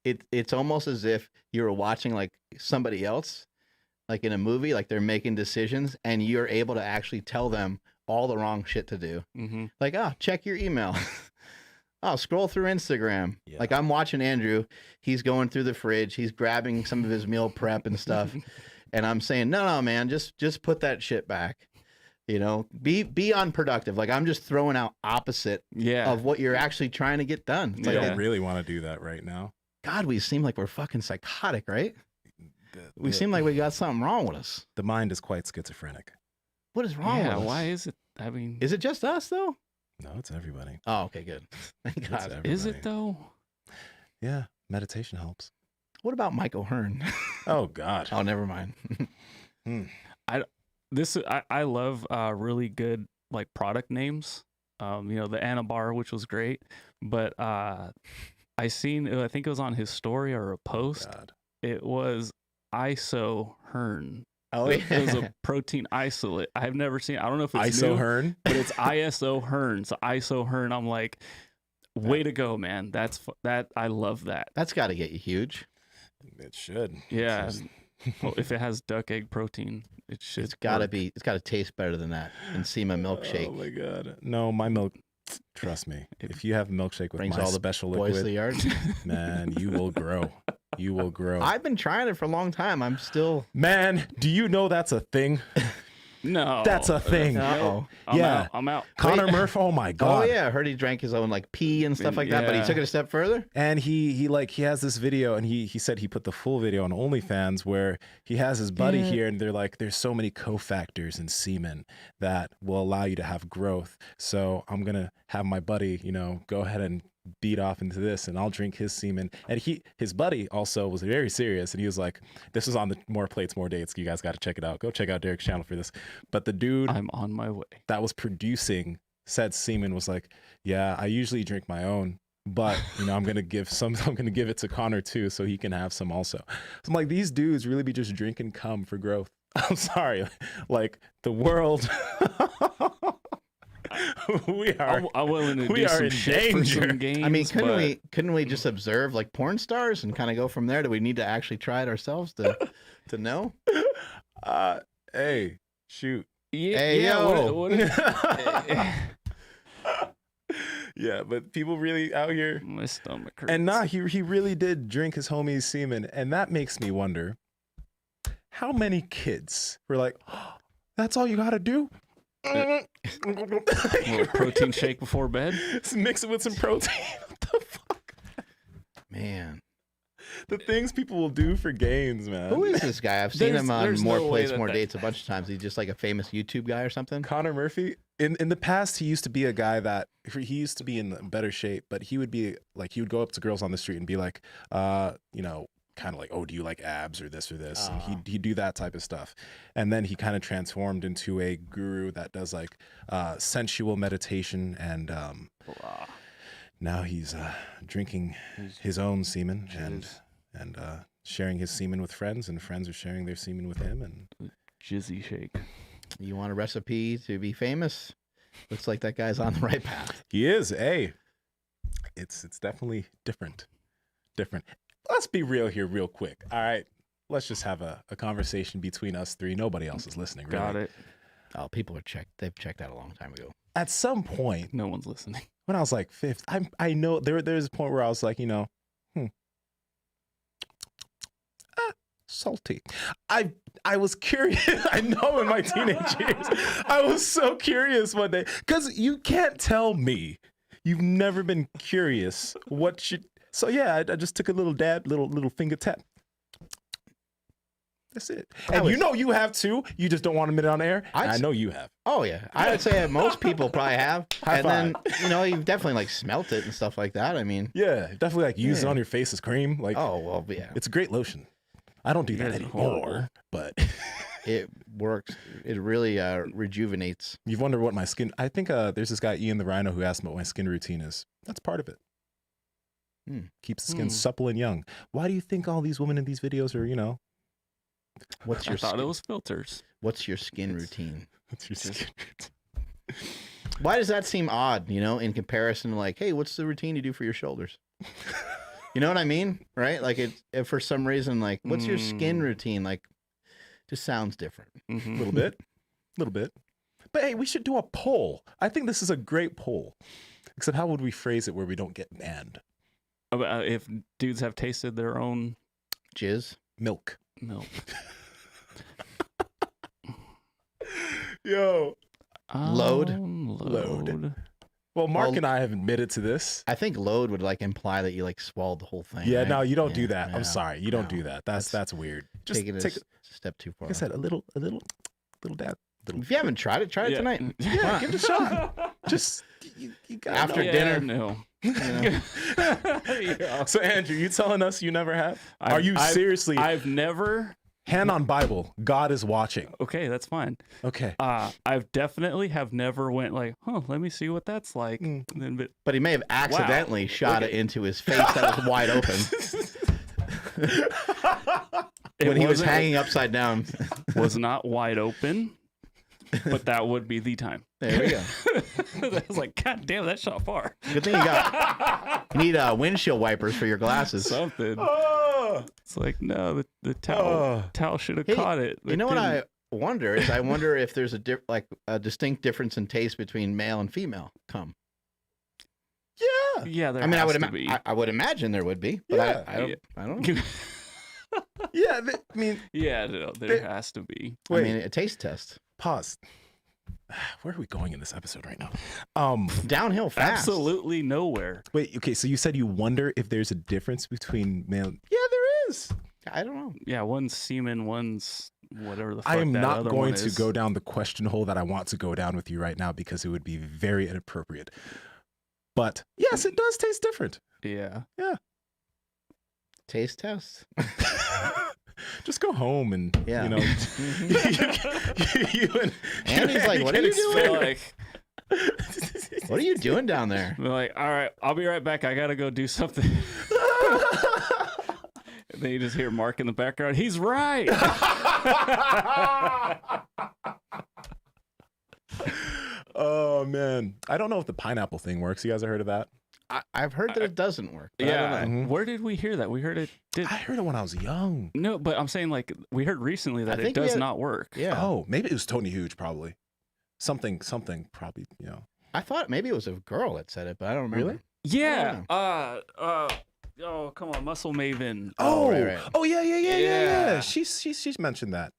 it's almost as if you were watching like somebody else, like in a movie, like they're making decisions and you're able to actually tell them all the wrong shit to do. Like, check your email. Scroll through Instagram. Yeah. Like I'm watching Andrew, he's going through the fridge, he's grabbing some of his meal prep and stuff. And I'm saying, no, man, just put that shit back. Be unproductive. Like I'm just throwing out opposite of what you're actually trying to get done. It's I like, don't really want to do that right now. God, we seem like we're fucking psychotic, right? We seem like we got something wrong with us. The mind is quite schizophrenic. What is wrong with us? Why is it? I mean, is it just us though? No, it's everybody. Oh, okay, good. Thank God. Is it though? Yeah, meditation helps. What about Mike O'Hearn? Oh God. Oh, never mind. I love really good like product names. The Anabar, which was great, but I think it was on his story or a post. God. It was isohern. Oh It was yeah. a protein isolate. I've never seen. I don't know if it's new, Isohern. but it's isohern. So isohern. I'm like, way to go, man. That I love that. That's got to get you huge. It should. Yeah. It's just- Well, if it has duck egg protein, it should. It's got to work. be. It's got to taste better than that. Nsima milkshake Oh my God. No, my milk. Trust me. If you have a milkshake with brings my all the special boys to the liquid, yard. man, you will grow. You will grow. I've been trying it for a long time. I'm still. Man, do you know that's a thing? No, That's a thing. Uh-oh. I'm out. Connor Murphy. Oh my God. Oh yeah, I heard he drank his own like pee and stuff like that, but he Yeah. took it a step further. And he has this video, and he said he put the full video on OnlyFans where he has his buddy here, and they're like, there's so many cofactors in semen that will allow you to have growth. So I'm gonna have my buddy, go ahead and beat off into this, and I'll drink his semen. And his buddy also was very serious, and he was like, this is on the More Plates, More Dates. You guys got to check it out. Go check out Derek's channel for this. But the dude I'm on my way. that was producing said semen was like, yeah, I usually drink my own, but I'm gonna give it to Connor too, so he can have some also. So I'm like, these dudes really be just drinking cum for growth. I'm sorry, like the world. I'm willing to we do are some in shit for danger. some games. I mean, but couldn't we just observe like porn stars and kind of go from there? Do we need to actually try it ourselves to know? Hey, shoot. Yeah, Hey, yeah. yo. What Yeah, but people really out here. my stomach hurts. And he really did drink his homie's semen, and that makes me wonder how many kids were like, oh, "That's all you got to do." A little protein shake before bed. Just mix it with some protein. What the fuck? Man, The things people will do for gains, man. who is this guy? I've seen him on there's More no way Plates, that More that- Dates a bunch of times. He's just like a famous YouTube guy or something. Connor Murphy? In the past, he used to be a guy that he used to be in better shape, but he would be like, he would go up to girls on the street and be like, kind of like, oh, do you like abs or this or this? And he'd do that type of stuff. And then he kind of transformed into a guru that does like sensual meditation. And Wow. now he's drinking his own semen and sharing his semen with friends, and friends are sharing their semen with him. And Jizzy shake. You want a recipe to be famous? Looks like that guy's on the right path. he is, it's definitely different. Let's be real here real quick. All right. Let's just have a conversation between us three. Nobody else is listening. Really. Got it. Oh, people are checked. They've checked out a long time ago. At some point, No one's listening. when I was like fifth, I know there's a point where I was like, salty. I was curious. I know in my teenage years, I was so curious one day, because you can't tell me you've never been curious what should. So yeah, I just took a little dab, little finger tap. That's it. And you have too. You just don't want to admit it on air. I know you have. Oh yeah, I would say that most people probably have. High and then you've definitely like smelt it and stuff like that. I mean, Yeah, definitely like use it on your face as cream. Like, oh well, yeah, it's a great lotion. I don't do that guys are anymore, horrible. but it works. It really rejuvenates. you've wondered what my skin. I think there's this guy Ian the Rhino who asked me what my skin routine is. That's part of it. Keeps the skin supple and young. Why do you think all these women in these videos are, What's I your thought it was filters. What's your skin routine? What's your skin routine? Why does that seem odd? In comparison to like, hey, what's the routine you do for your shoulders? You know what I mean, right? Like if for some reason, like, what's your skin routine? Like, just sounds different. A little bit. But hey, we should do a poll. I think this is a great poll. Except how would we phrase it where we don't get banned? If dudes have tasted their own Jizz. Milk. milk. Yo. Load. Load. Well, Mark Well, and I have admitted to this. I think load would like imply that you like swallowed the whole thing. Yeah, right? no, you don't do Yeah, that. no, I'm sorry. You don't no. do that. That's weird. Just Take it take, a step too far. like I said, a little dab. If you haven't tried it, try it Yeah. tonight. Yeah, give it a shot. Just you got After Yeah, dinner. No. You know? Yeah. So Andrew, you telling us you never have? Are you I've- seriously? I've never Hand on Bible. God is watching. Okay, that's fine. Okay. I've definitely have never went like, let me see what that's like. And then, But he may have accidentally shot it into his face that was wide open. When he was hanging upside down. Was not wide open, but that would be the time. There we go. I was like, God damn, that shot far. Good thing you need windshield wipers for your glasses. Something. It's like, no, the towel should have caught it. You know what I wonder is, I wonder if there's a distinct difference in taste between male and female cum. Yeah. Yeah, there I mean, has to be. I would imagine there would be, but Yeah. I don't know. Yeah. I mean, Yeah, no, there has to be. I mean, a taste test. Pause. Where are we going in this episode right now? Downhill fast. Absolutely nowhere. Wait, okay, so you said you wonder if there's a difference between male. Yeah, there is. I don't know. Yeah, one's semen, one's whatever the fuck I am that not other going one to is. go down the question hole that I want to go down with you right now because it would be very inappropriate. But yes, it does taste different. Yeah. Yeah. Taste test. Just go home and, Yeah. you know, you And he's like, what are you They're doing? like, What are you doing down there? they're like, all right, I'll be right back. I gotta go do something. And then you just hear Mark in the background. He's right. Oh, man. I don't know if the pineapple thing works. You guys have heard of that? I've heard that it doesn't work. But I Yeah. don't know. Where did we hear that? We heard it did. I heard it when I was young. No, but I'm saying like we heard recently that I it think we does had- not work. Yeah. Oh, maybe it was Tony Huge, probably. Something, probably, you know. I thought maybe it was a girl that said it, but I don't remember. Really? Yeah. Oh, come on, Muscle Maven. Oh, right. Oh, yeah. Yeah. She's mentioned that.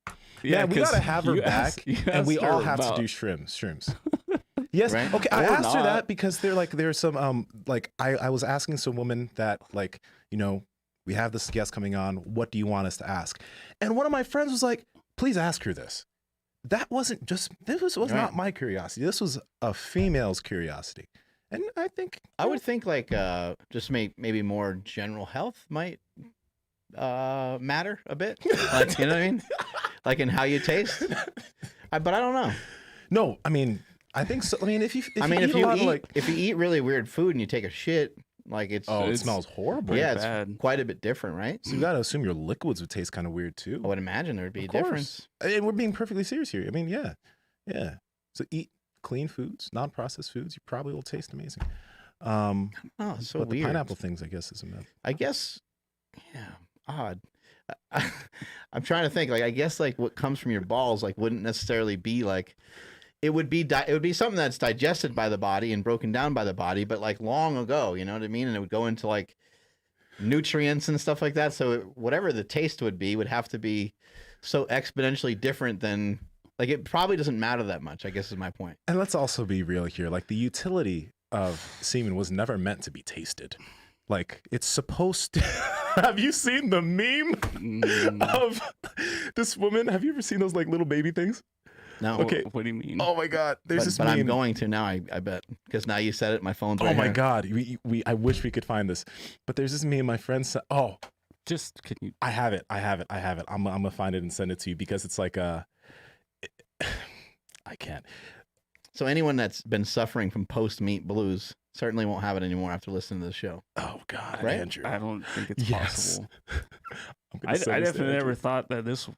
Yeah, Yeah, we 'cause gotta have her you back, you and we asked all her have about- to do shrooms. Yes. Right? Okay. I Or asked her not. that because there's some like I was asking some woman that, like, you know, we have this guest coming on. What do you want us to ask? And one of my friends was like, please ask her this. That wasn't just was Right. not my curiosity. This was a female's curiosity, and I think I would think like just maybe more general health might matter a bit. Like, you know what I mean? Like in how you taste. But I don't know. no. I mean, I think so. I mean, if you if you eat really weird food and you take a shit, like it it smells horrible. yeah, bad. it's quite a bit different, right? So you got to assume your liquids would taste kind of weird too. I would imagine there would be a Of course. difference. And we're being perfectly serious here. I mean, yeah. So eat clean foods, non-processed foods. You probably will taste amazing. Oh, it's so but the weird. pineapple things, I guess, is a myth. I guess, yeah, odd. I'm trying to think. Like, I guess like what comes from your balls like wouldn't necessarily be like. It would be something that's digested by the body and broken down by the body, but like long ago, you know what I mean? And it would go into like nutrients and stuff like that. So whatever the taste would have to be so exponentially different than like it probably doesn't matter that much, I guess is my point. And let's also be real here. Like, the utility of semen was never meant to be tasted. Like, it's supposed to. Have you seen the meme of this woman? Have you ever seen those like little baby things? No. Okay. What do you mean? Oh my God. There's this But meme. I'm going to now, I bet. Because now you said it, my phone's Oh right my here. God. I wish we could find this. But there's this meme my friend said. Oh, Just can you? I have it. I'm gonna find it and send it to you because it's like I can't. So anyone that's been suffering from post-meat blues certainly won't have it anymore after listening to the show. Oh God, Right? Andrew. I don't think it's Yes. possible. I'm I gonna send this to definitely Andrew. never thought that this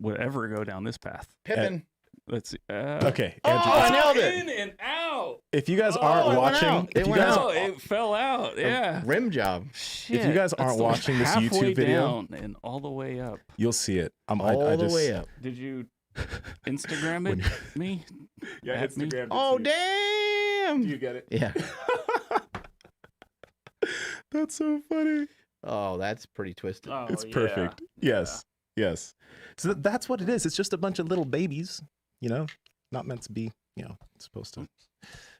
would ever go down this path. Pippin. Let's see. Okay, Oh, Andrew. I nailed it. In and out. If you guys Oh, aren't it went watching, out. if It you went guys, out. No, it fell out. Yeah. Rim job. Shit. you guys That's aren't the watching this halfway YouTube video- down and all the way up. you'll see it. I All the just, way up. Did you Instagram When it? Me? Yeah, At me? Instagram. Oh, damn. Do you get it? Yeah. That's so funny. Oh, that's pretty twisted. Oh, It's yeah. perfect. Yes. Yes. So that's what it is. It's just a bunch of little babies, you know, not meant to be, you know, supposed to.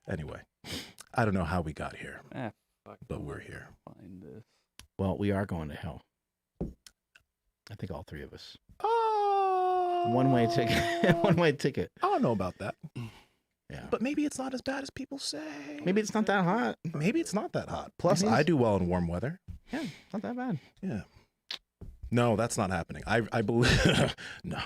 Anyway, I don't know how we got here, Ah, fuck. but we're here. Find this. Well, we are going to hell. I think all three of us. Oh, One-way ticket. One-way ticket. I don't know about that, Yeah. but maybe it's not as bad as people say. Maybe it's not that hot. Maybe it's not that hot. Plus, Maybe I it's- do well in warm weather. Yeah, it's not that bad. Yeah. No, that's not happening. I believe no.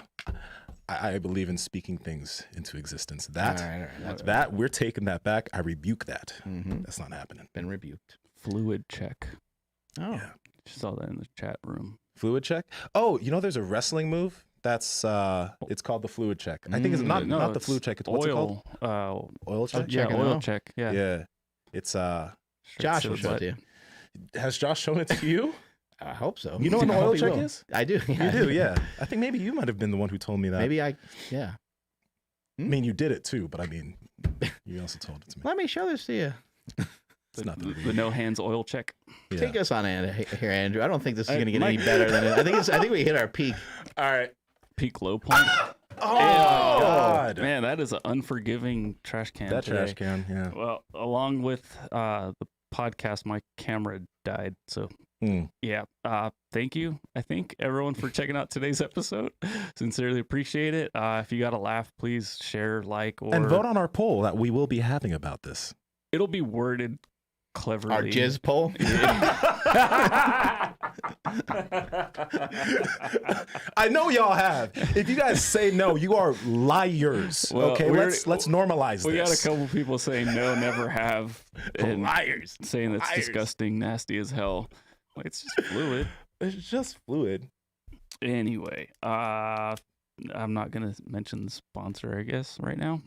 I believe in speaking things into existence. That All right, that's that we're taking that back. I rebuke that. Mhm. That's not happening. Been rebuked. Fluid check. Oh, Yeah. Just saw that in the chat room. Fluid check. Oh, you know, there's a wrestling move that's it's called the fluid check. I think it's not No, the fluid check. It's what's it called? oil. Oil check. Yeah, Checking oil out. check. Yeah. Yeah. It's Straight Josh to will the show it butt. to you. Has Josh shown it to you? I hope so. You know what an I hope oil he check will. is? I do. You do, yeah. I think maybe you might have been the one who told me that. Maybe yeah. I mean, you did it too, but I mean, you also told it to me. Let me show this to you. It's not that The big. no hands oil check. Yeah. Take us on here, Andrew. I don't think this is going to get Mike- any better than it. I think we hit our peak. All right. Peak low point. Oh, Yeah. God. Man, that is an unforgiving trash can. That today. trash can, yeah. Well, along with the podcast, my camera died. So, yeah. Thank you, I think, everyone, for checking out today's episode. Sincerely appreciate it. If you got a laugh, please share, like, or... And vote on our poll that we will be having about this. It'll be worded cleverly. Our jizz poll. I know y'all have. If you guys say no, you are liars. Well, okay, we're- let's normalize We got a this. couple people saying no, never have. And Liars. saying that's Liars. disgusting, nasty as hell. Like, it's just fluid. It's just fluid. Anyway, I'm not going to mention the sponsor, I guess, right now.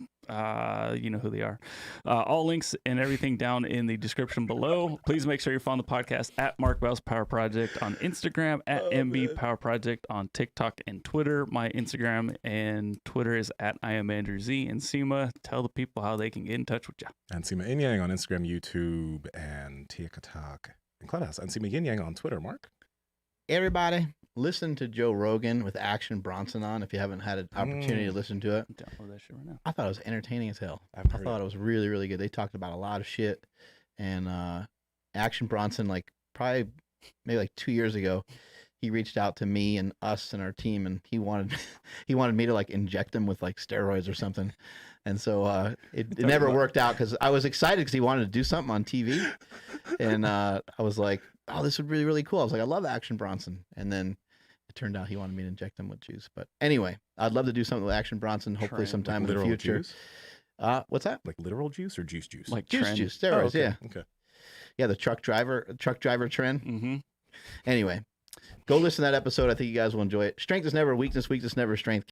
You know who they are. All links and everything down in the description below. Please make sure you follow the podcast at Mark Bell's Power Project on Instagram, at MB Power Project on TikTok and Twitter. My Instagram and Twitter is at I am Andrew Z. And Nsima, tell the people how they can get in touch with you. Nsima Inyang on Instagram, YouTube, and TikTok and Clubhouse. Nsima Inyang on Twitter, Mark. Everybody, listen to Joe Rogan with Action Bronson on if you haven't had an opportunity to listen to it. Download that shit right now. I thought it was entertaining as hell. I've I heard thought it was really, really good. They talked about a lot of shit. And Action Bronson, like probably maybe like 2 years ago, he reached out to me and us and our team, and he wanted me to like inject him with like steroids or something. And so it never worked out because I was excited because he wanted to do something on TV. And I was like, oh, this would be really, really cool. I was like, I love Action Bronson. And then it turned out he wanted me to inject him with juice. But anyway, I'd love to do something with Action Bronson, hopefully Trend, sometime in the Literal future. juice? What's that? Like literal juice or juice juice? Like Juice, trend. juice, Oh, steroids, okay. yeah. Okay. Yeah, the truck driver trend. Mm-hmm. Anyway, go listen to that episode. I think you guys will enjoy it. Strength is never weakness, weakness never strength.